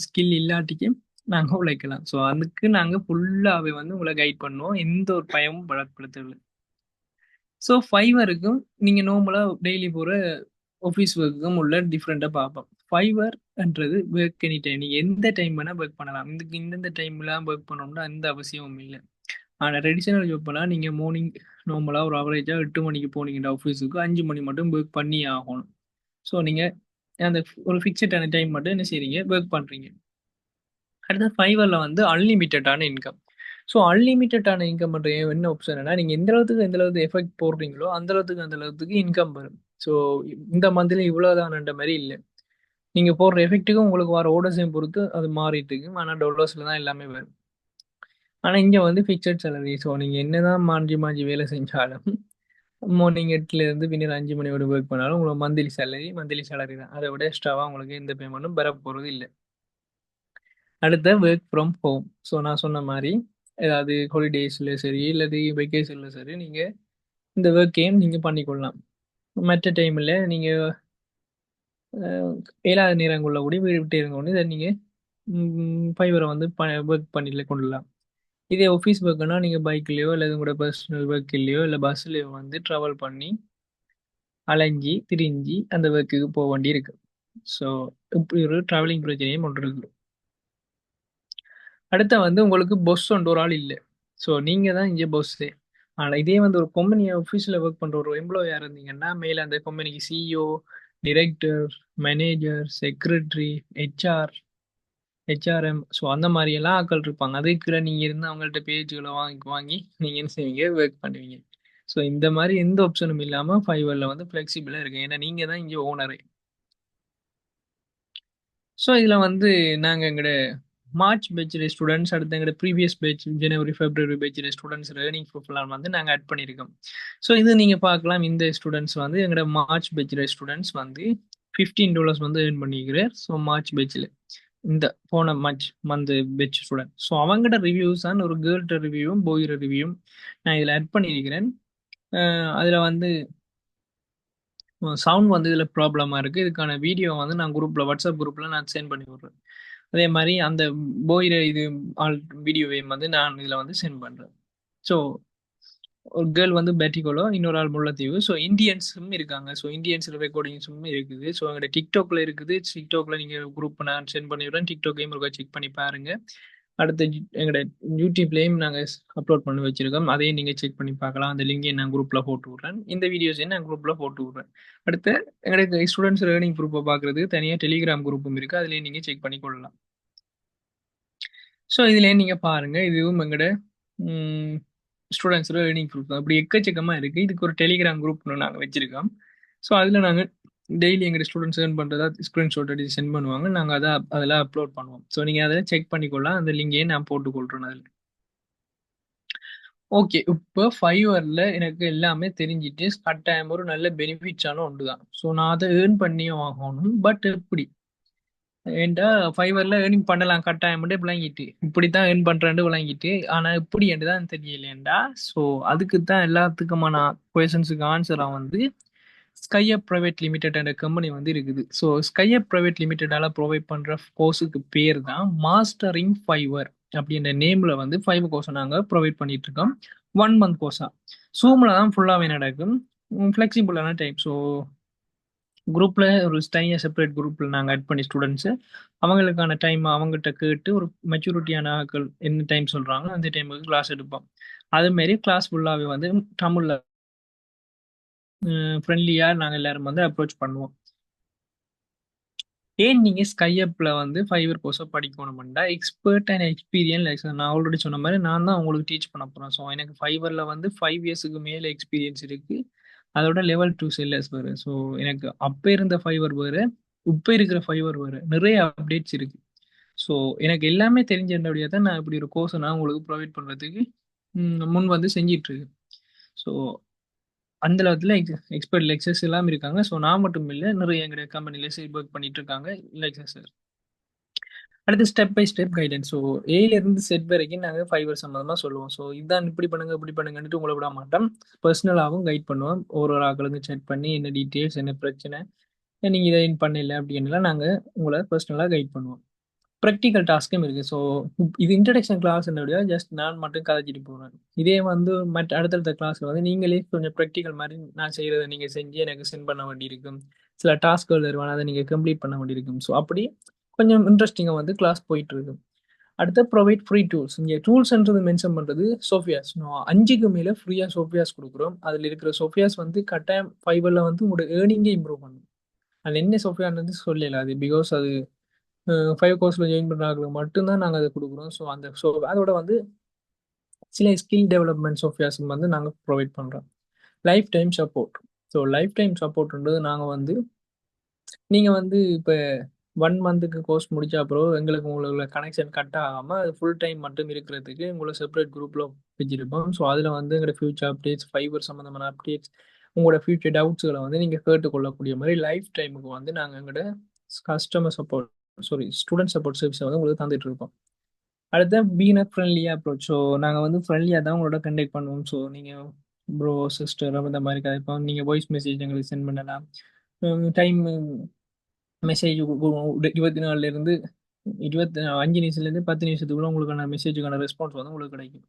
ஸ்கில் இல்லாட்டிக்கு நாங்கள் உழைக்கலாம். ஸோ அதுக்கு நாங்கள் ஃபுல்லாகவே வந்து உங்களை கைட் பண்ணுவோம், எந்த ஒரு பயமும் பலப்படுத்தவில்லை. ஸோ ஃபைவருக்கும் நீங்கள் நார்மலாக டெய்லி போகிற ஆஃபீஸ் ஒர்க்குக்கும் உள்ள டிஃப்ரெண்ட்டாக பார்ப்போம். ஃபைவர்ன்றது ஒர்க் எனி டைம், நீங்கள் எந்த டைம் வேணால் ஒர்க் பண்ணலாம். இதுக்கு இந்தந்த டைம்லாம் ஒர்க் பண்ணணும்னா எந்த அவசியமும் இல்லை. ஆனால் ட்ரெடிஷ்னல் ஜாப்லாம் நீங்கள் மார்னிங் நார்மலாக ஒரு அவரேஜாக 8 மணிக்கு போனீங்கன்னா ஆஃபீஸுக்கு 5 மணி மட்டும் ஒர்க் பண்ணி ஆகணும். ஸோ நீங்கள் அந்த ஒரு ஃபிக்ஸடான டைம் மட்டும் என்ன செய்றீங்க? ஒர்க் பண்றீங்க. அடுத்து ஃபைவர்ல வந்து அன்லிமிட்டடான இன்கம். ஸோ அன்லிமிட்டடான இன்கம் பண்ற என்ன ஆப்ஷன்னா, நீங்க எந்த அளவுக்கு எஃபெக்ட் போடுறீங்களோ, அந்த அளவுக்கு இன்கம் வரும். ஸோ இந்த மந்த்லி இவ்வளோதான்ன்ற மாரி இல்ல. நீங்க போடுற எஃபெக்ட்டுக்கும் உங்களுக்கு வர ஆர்டர்ஸையும் பொறுத்து அது மாறிட்டு இருக்கு. ஆனா டாலர்ஸ்ல தான் எல்லாமே வரும். ஆனா இங்க வந்து ஃபிக்ஸட் சேலரி. ஸோ நீங்க என்னதான் மாஞ்சி மாஞ்சி வேலை செஞ்சாலும், மார்னிங் 8லேருந்து பின்னர் 5 மணி வரை ஒர்க் பண்ணாலும், உங்களுக்கு மந்த்லி சேலரி தான். அத விட எக்ஸ்ட்ராவா உங்களுக்கு எந்த பேமெண்ட்டும் வரப்போறது இல்ல. அடுத்த ஒர்க் ஃப்ரம் ஹோம். ஸோ நான் சொன்ன மாரி, ஏதாவது ஹாலிடேஸ்ல சரி, இல்லாட்டி வெக்கேஷன்ல சரி, நீங்க இந்த ஒர்க்கையும் நீங்க பண்ணிக்கொள்ளலாம். மற்ற டைம்ல நீங்க அ இயலாத நேரங்கள்ல கூட வீடு விட்டு இறங்கவுடனே இத நீங்க ஃபைவர வந்து ஒர்க் பண்ணில கொள்ளலாம். இதே ஆஃபீஸ் ஒர்க்னா நீங்க பைக்லயோ, அல்லது உங்களோட பர்சனல் வெஹிக்கில்லயோ, இல்ல பஸ்லயோ வந்து ட்ராவல் பண்ணி, அலைஞ்சு, திரிஞ்சு அந்த ஒர்க்குக்கு போ வேண்டியிருக்கு. ஸோ இப்படி ஒரு ட்ராவலிங் பிரச்சனையும் ஒன்று இருக்கு. அடுத்து வந்து உங்களுக்கு பொஸ்ன்ட்டு ஒரு ஆள் இல்ல. ஸோ நீங்க தான் இங்க பொஸ்ஸே. ஆனா இதே வந்து ஒரு கம்பெனி ஆஃபீஸ்ல ஒர்க் பண்ற ஒரு எம்ப்ளாயியா இருந்தீங்கன்னா, மேல அந்த கம்பெனிக்கு CEO, director, manager, secretary, HRM so அந்த மாரி எல்லாம் ஆட்கள் இருப்பாங்க. அதுக்கு கீழ நீங்க இருந்து அவங்கள்ட்ட பேஜ்கள வாங்கி வாங்கி நீங்க என்ன செய்வீங்க? ஒர்க் பண்ணுவீங்க. ஸோ இந்த மாரி எந்த ஆப்ஷனும் இல்லாம ஃபைவர்ல வந்து ஃப்ளெக்சிபிளா இருக்கு. ஏன்னா நீங்க தான் இங்க ஓனரே. ஸோ இதுல வந்து நாங்க எங்கட மார்ச் பேட்ச்ல ஸ்டூடண்ட்ஸ், அடுத்து எங்கட ப்ரீவியஸ் பேட்ச் ஜனவரி, பிப்ரவரி பேட்ச்ல ஸ்டூடண்ட்ஸ் லேர்னிங் ப்ரொஃபைல் வந்து நாங்க ஆட் பண்ணியிருக்கோம். ஸோ இது நீங்க பார்க்கலாம். இந்த ஸ்டூடண்ட்ஸ் வந்து எங்கட மார்ச் பேட்ச்ல ஸ்டூடண்ட்ஸ் வந்து $15 வந்து ஏர்ன் பண்ணியிருக்கிறார். ஸோ மார்ச் பேட்ச்ல. இந்த போன March month batch student. So அவங்கட ரிவ்யூஸ் தான் ஒரு கேர்ள்ட ரிவ்யூவும், பாய்ட ரிவ்யூவும் நான் இதுல ஆட் பண்ணியிருக்கிறேன். அதுல வந்து சவுண்ட் வந்து இதில ப்ராப்ளமா இருக்கு. இதுக்கான வீடியோ வந்து நான் குரூப்ல வாட்ஸ்அப் குரூப்ல நான் சென்ட் பண்ணி விடுறேன். அதே மாரி அந்த போயிற இது ஆல் வீடியோவையும் வந்து நான் இதில வந்து சென்ட் பண்றேன். ஸோ ஒரு கேர்ள் வந்து பெட்டிகோலோ, இன்னொரு ஆள் முல்லைத்தீவு. ஸோ இந்தியன்ஸும் இருக்காங்க. ஸோ இந்தியன்ஸ் ரெக்கார்டிங்ஸும் இருக்குது. ஸோ எங்கள்ட்ட டிக்டாக்ல இருக்குது. டிக்டாக்ல நீங்க குரூப் நான் சென்ட் பண்ணி விடுறேன். டிக்டாக்கையும் ஒருக்கா செக் பண்ணி பாருங்க. அடுத்து எங்கட யூடியூப்லயும் நாங்க அப்லோட் பண்ணி வச்சிருக்கோம். அதையும் நீங்க செக் பண்ணி பார்க்கலாம். அந்த லிங்கையும் நான் குரூப்ல போட்டு விடுறேன். இந்த வீடியோஸையும் நான் குரூப்ல போட்டு விடுறேன். அடுத்து எங்களுக்கு ஸ்டூடண்ட்ஸ் லேர்னிங் குரூப்ப பார்க்குறதுக்கு தனியா டெலிகிராம் குரூப்பும் இருக்கு. அதிலேயும் நீங்க செக் பண்ணி கொள்ளலாம். ஸோ இதிலேயே நீங்க பாருங்க. இதுவும் எங்கட ம் ஸ்டூடண்ட்ஸ் லேர்னிங் குரூப் தான். இப்படி எக்கச்சக்கமா இருக்கு. இதுக்கு ஒரு டெலிகிராம் குரூப் ஒண்ணு நாங்க வச்சிருக்கோம். ஸோ அதில நாங்க டெய்லி எங்க ஸ்டூடண்ட்ஸ் ஏர்ன் பண்றதா ஸ்கிரீன்ஷாட் எடுத்து சென்ட் பண்ணுவாங்க. நாங்க அத அதில அப்லோட் பண்ணுவோம். ஸோ நீங்க அத செக் பண்ணிக்கொள்ளலாம். அந்த லிங்கையும் நான் போட்டுக் கொள்றேன் அதில. ஓகே. இப்ப Fiverrல எனக்கு எல்லாமே தெரிஞ்சுட்டு, கட்டாயம் ஒரு நல்ல பெனிஃபிட்ஸான ஒன்று தான். ஸோ நான் அத ஏர்ன் பண்ணியே ஆகணும். பட் எப்படி? ஏன்டா Fiverrல ஏர்னிங் பண்ணலாம் கட்டாயம்ன்ட்டு விளங்கிட்டு. இப்படித்தான் ஏர்ன் பண்றேன்ட்டு விளங்கிட்டு. ஆனா எப்படி என்று தான் தெரியலையேன்டா. ஸோ அதுக்கு தான் எல்லாத்துக்குமான கொஸ்டின்ஸுக்கு ஆன்ஸரா வந்து ஸ்கைஅப் பிரைவேட் லிமிடெட் என்ற கம்பெனி வந்து இருக்குது. ஸோ ஸ்கைஅப் பிரைவேட் லிமிடெடால ப்ரொவைட் பண்ற கோர்ஸுக்கு பேர் தான் மாஸ்டரிங் ஃபைவர் அப்படின்ற நேம்ல வந்து 5 கோர்ஸ் நாங்க ப்ரொவைட் பண்ணிட்டு இருக்கோம். 1 மந்த் கோர்ஸா. Zoomல தான் ஃபுல்லாவே நடக்கும். ஃப்ளெக்சிபிளான டைப். ஸோ குரூப்ல ஒரு தனியா செப்பரேட் குரூப்ல நாங்க ஆட் பண்ணி ஸ்டூடண்ட்ஸ் அவங்களுக்கான டைம் அவங்ககிட்ட கேட்டு ஒரு மெச்சூரிட்டியான ஆட்கள் என்ன டைம் சொல்றாங்களோ அந்த டைமுக்கு கிளாஸ் எடுப்போம். அது மாரி கிளாஸ் ஃபுல்லாவே வந்து தமிழ்ல ஃப்ரெண்ட்லியா நாங்க எல்லாரும் வந்து அப்ரோச் பண்ணுவோம். ஏன் நீங்க ஸ்கைஅப்ல வந்து ஃபைவர் கோர்ஸ படிக்கணும்டா, எக்ஸ்பர்ட் அண்ட் எக்ஸ்பீரியன்ஸ் நான் ஆல்ரெடி சொன்ன மாரி நான் தான் உங்களுக்கு டீச் பண்ண போறேன். ஸோ எனக்கு ஃபைவர்ல வந்து 5 இயர்ஸ்க்கு மேல எக்ஸ்பீரியன்ஸ் இருக்கு. அதோட லெவல் 2 செல்லர்ஸ் வேற. ஸோ எனக்கு அப்ப இருந்த ஃபைவர் வேற, இப்ப இருக்கிற ஃபைவர் வேற. நிறைய அப்டேட்ஸ் இருக்கு. ஸோ எனக்கு எல்லாமே தெரிஞ்சபடியா தான் நான் இப்படி ஒரு கோர்ஸ நான் உங்களுக்கு ப்ரொவைட் பண்றதுக்கு முன் வந்து செஞ்சிட்டு இருக்கேன். ஸோ அந்த லெவத்துல எக்ஸ்பர்ட் லெக்சர்ஸ் எல்லாம் இருக்காங்க. ஸோ நான் மட்டும் இல்ல, நிறைய எங்களுடைய கம்பெனில ஒர்க் பண்ணிட்டு இருக்காங்க லெக்சர்ஸ். அடுத்து step by step guidance. So ஏல இருந்து செட் வரைக்கும் நாங்க ஃபைவர் சம்மந்தமா சொல்லுவோம். ஸோ இதான் இப்படி பண்ணுங்க, இப்படி பண்ணுங்கன்னுட்டு உங்கள விட மாட்டோம். பர்சனலாவும் கைட் பண்ணுவோம். ஒரு ஒரு ஆட்களுக்கு செக் பண்ணி என்ன டீட்டெயில்ஸ், என்ன பிரச்சனை, நீங்க இதை பண்ணல அப்படின்னுலாம் நாங்க உங்கள பர்சனலா கைட் பண்ணுவோம். ப்ராக்டிகல் டாஸ்க்கும் இருக்கு. ஸோ இது இன்ட்ரடக்ஷன் கிளாஸ்ன்றத ஜஸ்ட் நான் மட்டும் கதைச்சிட்டு போவேன். இதே வந்து அடுத்தடுத்த கிளாஸ்ல வந்து நீங்களே கொஞ்சம் ப்ராக்டிகல் மாதிரி நான் செய்யறத நீங்க செஞ்சு எனக்கு சென்ட் பண்ண வேண்டியிருக்கும். சில டாஸ்க்கள் தருவாங்க, அதை நீங்க கம்ப்ளீட் பண்ண வேண்டியிருக்கும். ஸோ அப்படி கொஞ்சம் இன்ட்ரெஸ்டிங்கா வந்து கிளாஸ் போயிட்டு இருக்கு. அடுத்து ப்ரொவைட் ஃப்ரீ டூல்ஸ். இங்கே டூல்ஸ்ன்றது மென்ஷன் பண்றது சோஃபியாஸ். நான் 5க்கு மேல ஃப்ரீயா சோஃபியாஸ் கொடுக்குறோம். அதுல இருக்கிற சோஃபியாஸ் வந்து கட்டாயம் ஃபைபர்ல வந்து உங்களோட ஏர்னிங்கே இம்ப்ரூவ் பண்ணும். அது என்ன சாஃப்ட்வேர்ன்றது சொல்லல அது. பிகாஸ் அது 5 கோர்ஸில் ஜாயின் பண்ணுறாங்களுக்கு மட்டும்தான் நாங்கள் அதை கொடுக்குறோம். ஸோ அதோட வந்து சில ஸ்கில் டெவலப்மெண்ட் சாஃப்ட்வேர்ஸ் வந்து நாங்கள் ப்ரொவைட் பண்ணுறோம். Lifetime support. So lifetime சப்போர்ட்ன்றது நாங்கள் வந்து நீங்கள் வந்து இப்போ 1 மந்த்துக்கு கோர்ஸ் முடிச்ச அப்புறம் எங்களுக்கு உங்களோட கனெக்ஷன் கட் ஆகாமல் அது ஃபுல் டைம் மட்டும் இருக்கிறதுக்கு உங்களை செப்பரேட் குரூப்பில் வச்சிருப்போம். ஸோ அதில் வந்து எங்களோட ஃபியூச்சர் அப்டேட்ஸ், ஃபைபர் சம்மந்தமான அப்டேட்ஸ், உங்களோட ஃபியூச்சர் டவுட்ஸுகளை வந்து நீங்கள் கேட்டுக்கொள்ளக்கூடிய மாதிரி லைஃப் டைமுக்கு வந்து நாங்கள் எங்களோட கஸ்டமர் சப்போர்ட், ஸ்டூடெண்ட் சப்போர்ட் சர்வீஸை வந்து உங்களுக்கு தந்துட்டு இருக்கோம். அடுத்து பீனர் ஃப்ரெண்ட்லியாக அப்ரோச். ஸோ நாங்கள் வந்து ஃப்ரெண்ட்லியாக தான் உங்களோட கண்டெக்ட் பண்ணுவோம். ஸோ நீங்கள் ப்ரோ சிஸ்டர் அந்த மாதிரி கதைப்போம். நீங்கள் வாய்ஸ் மெசேஜ் எங்களுக்கு சென்ட் பண்ணலாம். டைம் மெசேஜ் 24லேருந்து 5 நிமிஷத்துலேருந்து 10 நிமிஷத்துக்குள்ள உங்களுக்கான மெசேஜுக்கான ரெஸ்பான்ஸ் வந்து உங்களுக்கு கிடைக்கும்.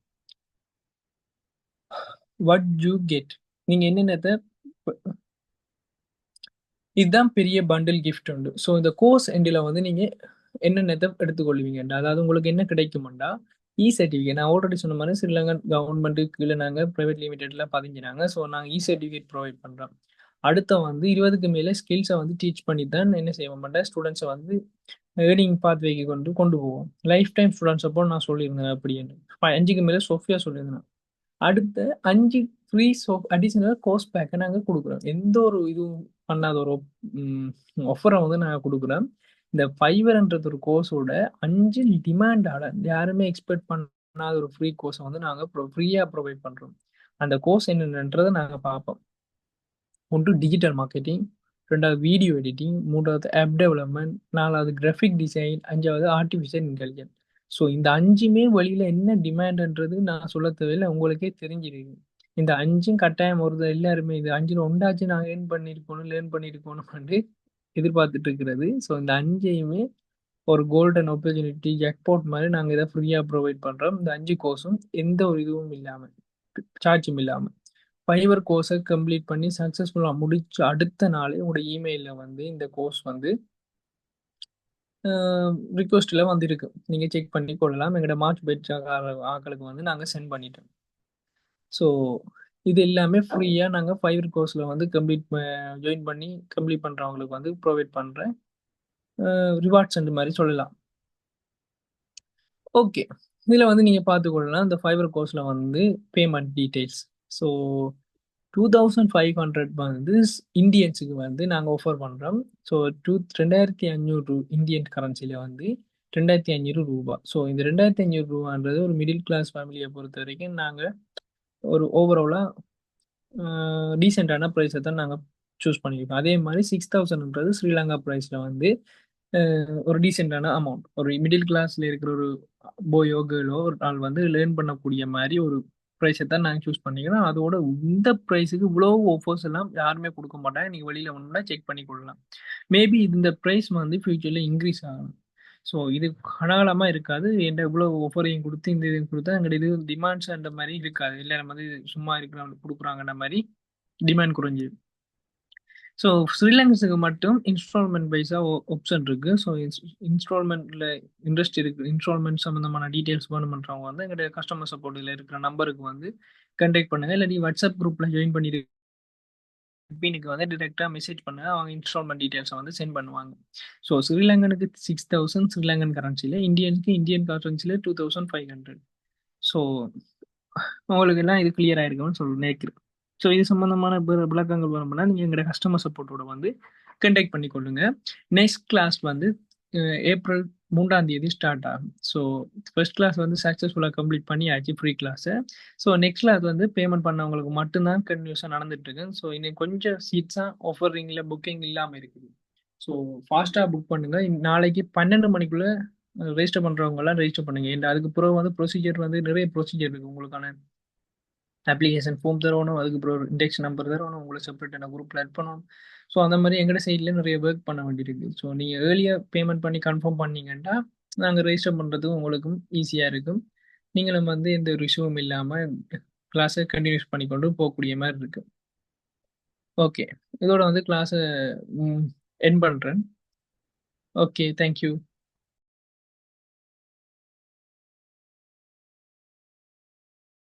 வாட் யூ கெட், நீங்கள் என்னென்னத்தை இதுதான் பெரிய பண்டில் கிஃப்ட் உண்டு. ஸோ இந்த கோர்ஸ் எண்டில் வந்து நீங்கள் என்னென்னத்தை எடுத்துக்கொள்வீங்கண்டா, அதாவது உங்களுக்கு என்ன கிடைக்குமெண்டா, சர்டிஃபிகேட். நான் ஆல்ரெடி சொன்ன மாதிரி ஸ்ரீலங்கன் கவர்மெண்ட்டுக்கு கீழே நாங்கள் ப்ரைவேட் லிமிடெட்ல பதிஞ்சினாங்க. ஸோ நாங்கள் சர்டிஃபிகேட் ப்ரொவைட் பண்ணுறோம். அடுத்த வந்து 20க்கு மேலே ஸ்கில்ஸை வந்து டீச் பண்ணி தான் என்ன செய்வோம்டா, ஸ்டூடெண்ட்ஸை வந்து ஏர்னிங் பாத்வேக்கு கொண்டு போவோம். லைஃப் டைம் ஸ்டூடெண்ட்ஸ் அப்போ நான் சொல்லியிருந்தேன் அப்படின்னு 5க்கு மேலே சோஃபியா சொல்லியிருந்தேன். அடுத்த 5 ஃப்ரீ அடிஷனல் கோர்ஸ் பேக்கை நாங்கள் கொடுக்குறோம். எந்த ஒரு இதுவும் பண்ணாத ஒரு ஆஃபரை வந்து நாங்கள் கொடுக்குறோம். இந்த ஃபைவர்ன்றது ஒரு கோர்ஸோட 5 டிமாண்டான யாருமே எக்ஸ்பெக்ட் பண்ணாத ஒரு ஃப்ரீ கோர்ஸை வந்து நாங்கள் ஃப்ரீயாக ப்ரொவைட் பண்ணுறோம். அந்த கோர்ஸ் என்னென்னன்றதை நாங்கள் பார்ப்போம். 1 டிஜிட்டல் மார்க்கெட்டிங், 2வது வீடியோ எடிட்டிங், 3வது ஆப் டெவலப்மெண்ட், 4வது கிராஃபிக் டிசைன், 5வது ஆர்டிஃபிஷியல் இன்டெலிஜென்ஸ். ஸோ இந்த 5மே வெளியில் என்ன டிமாண்டுன்றது நான் சொல்ல தேவையில்லை, உங்களுக்கே தெரிஞ்சிருக்கு. இந்த 5ம் கட்டாயம் வருது. எல்லாருமே இது 5ல் ஒன்றாச்சு நான் லேர்ன் பண்ணியிருக்கணும் எதிர்பார்த்துட்டு இருக்கிறது. ஸோ இந்த 5ஐயுமே ஒரு கோல்டன் ஆப்பர்ச்சுனிட்டி ஜாக்பாட் மாதிரி நாங்கள் இதை ஃப்ரீயாக ப்ரொவைட் பண்ணுறோம். இந்த 5 கோர்ஸும் எந்த ஒரு இதுவும் இல்லாமல், சார்ஜும் இல்லாமல். ஃபைவர் கோர்ஸை கம்ப்ளீட் பண்ணி சக்ஸஸ்ஃபுல்லாக முடிச்ச அடுத்த நாளே உங்களோட இமெயிலில் வந்து இந்த கோர்ஸ் வந்து ரிக்வஸ்ட்டில் வந்துருக்கு. நீங்கள் செக் பண்ணி கொள்ளலாம். எங்களோட மார்ச் பேட்ச் ஆக்களுக்கு வந்து நாங்கள் சென்ட் பண்ணிட்டோம். ஸோ இது எல்லாமே ஃப்ரீயாக நாங்கள் ஃபைவர் கோர்ஸில் வந்து ஜாயின் பண்ணி கம்ப்ளீட் பண்ணுறவங்களுக்கு வந்து ப்ரொவைட் பண்ணுறேன். ரிவார்ட்ஸ் அந்த மாதிரி சொல்லலாம். ஓகே, இதில் வந்து நீங்கள் பார்த்துக்கொள்ளலாம். இந்த ஃபைவர் கோர்ஸில் வந்து பேமெண்ட் டீட்டெயில்ஸ். ஸோ 2500 வந்து இந்தியன்ஸுக்கு வந்து நாங்கள் ஆஃபர் பண்ணுறோம். ஸோ 2500 இந்தியன் கரன்சியில் வந்து 2500 ரூபா. ஸோ இந்த 2500 ரூபான்றது ஒரு மிடில் கிளாஸ் ஃபேமிலியை பொறுத்த வரைக்கும் நாங்கள் ஒரு ஓவராலாக டீசெண்டான ப்ரைஸை தான் நாங்கள் சூஸ் பண்ணியிருக்கோம். அதே மாதிரி 6000ன்றது ஸ்ரீலங்கா ப்ரைஸில் வந்து ஒரு டீசெண்டான அமௌண்ட். ஒரு மிடில் கிளாஸில் இருக்கிற ஒரு போயோ கேர்ளோ ஒரு நாள் வந்து லேர்ன் பண்ணக்கூடிய மாதிரி ஒரு ப்ரைஸை தான் நாங்கள் சூஸ் பண்ணிக்கிறோம். அதோட இந்த ப்ரைஸுக்கு இவ்வளோ ஆஃபர்ஸ் எல்லாம் யாருமே கொடுக்க மாட்டாங்க. நீங்கள் வெளியில் ஒன்றுனா செக் பண்ணி கொள்ளலாம். மேபி இந்த ப்ரைஸ் வந்து ஃபியூச்சரில் இன்க்ரீஸ் ஆகும். ஸோ இது கனகாலமாக இருக்காது. என்ன இவ்வளோ ஆஃபரையும் கொடுத்து இந்த இதையும் கொடுத்தா எங்கள்கிட்ட இது டிமாண்ட்ஸ் அந்த மாதிரி இருக்காது. இல்லை நம்ம வந்து சும்மா இருக்கிறவங்க கொடுக்குறாங்கன்ற மாதிரி டிமாண்ட் குறைஞ்சிது. ஸோ ஸ்ரீலங்கன்ஸுக்கு மட்டும் இன்ஸ்டால்மெண்ட் வைஸாக ஆப்ஷன் இருக்குது. ஸோ இன்ஸ்டால்மெண்ட்டில் இன்ட்ரெஸ்ட் இருக்குது. இன்ஸ்டால்மெண்ட் சம்மந்தமான டீட்டெயில்ஸ் வேணுமன்றவங்க வந்து எங்களுடைய கஸ்டமர் சப்போர்ட்டில் இருக்கிற நம்பருக்கு வந்து கண்டெக்ட் பண்ணுங்கள். இல்லாட்டி வாட்ஸ்அப் குரூப்பில் ஜாயின் பண்ணிட்டு பின்னுக்கு வந்து டிரெக்டாக மெசேஜ் பண்ணுங்கள். அவங்க இன்ஸ்டால்மெண்ட் டீட்டெயில்ஸை வந்து சென்ட் பண்ணுவாங்க. ஸோ ஸ்ரீலங்கனுக்கு 6000 ஸ்ரீலங்கன் கரன்சியில், இந்தியனுக்கு இந்தியன் கரன்சியில் 2500. ஸோ உங்களுக்கு எல்லாம் இது கிளியர் ஆயிருக்கும்னு நினைக்கிறேன். ஸோ இது சம்மந்தமான விளக்கங்கள் வேணும்னா நீங்கள் எங்களோட கஸ்டமர் சப்போர்ட்டோட வந்து கண்டெக்ட் பண்ணி கொள்ளுங்க. நெக்ஸ்ட் கிளாஸ் வந்து ஏப்ரல் 3ஆம் தேதி ஸ்டார்ட் ஆகும். ஸோ ஃபர்ஸ்ட் கிளாஸ் வந்து சக்ஸஸ்ஃபுல்லாக கம்ப்ளீட் பண்ணியாச்சு ஃப்ரீ கிளாஸை. ஸோ நெக்ஸ்ட் கிளாஸ் வந்து பேமெண்ட் பண்ணவங்களுக்கு மட்டும்தான் கன்டினியூஸாக நடந்துட்டு இருக்கு. ஸோ இன்னும் கொஞ்சம் சீட்ஸாக ஆஃபரிங்கில் புக்கிங் இல்லாமல் இருக்குது. ஸோ ஃபாஸ்ட்டாக புக் பண்ணுங்க. நாளைக்கு 12 மணிக்குள்ளே ரெஜிஸ்டர் பண்ணுறவங்கலாம் ரெஜிஸ்டர் பண்ணுங்க. ஏன்னா அதுக்கு பிறகு வந்து ப்ரொசீஜர் வந்து நிறைய ப்ரொசீஜர் இருக்குது. உங்களுக்கான அப்ளிகேஷன் ஃபார்ம் தரணும், அதுக்கப்புறம் இண்டெக்ஸ் நம்பர் தரணும், உங்களை செப்பரேட்டான குரூப்பில் ஆட் பண்ணணும். ஸோ அந்த மாதிரி எங்களோட சைடில் நிறைய ஒர்க் பண்ண வேண்டியிருக்கு. ஸோ நீங்கள் ஏர்லியாக பேமெண்ட் பண்ணி கன்ஃபார்ம் பண்ணீங்கன்னா நாங்கள் ரெஜிஸ்டர் பண்ணுறதுக்கும் உங்களுக்கும் ஈஸியாக இருக்கும். நீங்களும் வந்து எந்த ஒரு இஷ்யூவும் இல்லாமல் கிளாஸை கண்டினியூஸ் பண்ணிக்கொண்டு போகக்கூடிய மாதிரி இருக்கு. ஓகே, இதோட வந்து கிளாஸை என் பண்ணுறேன். Okay, thank you.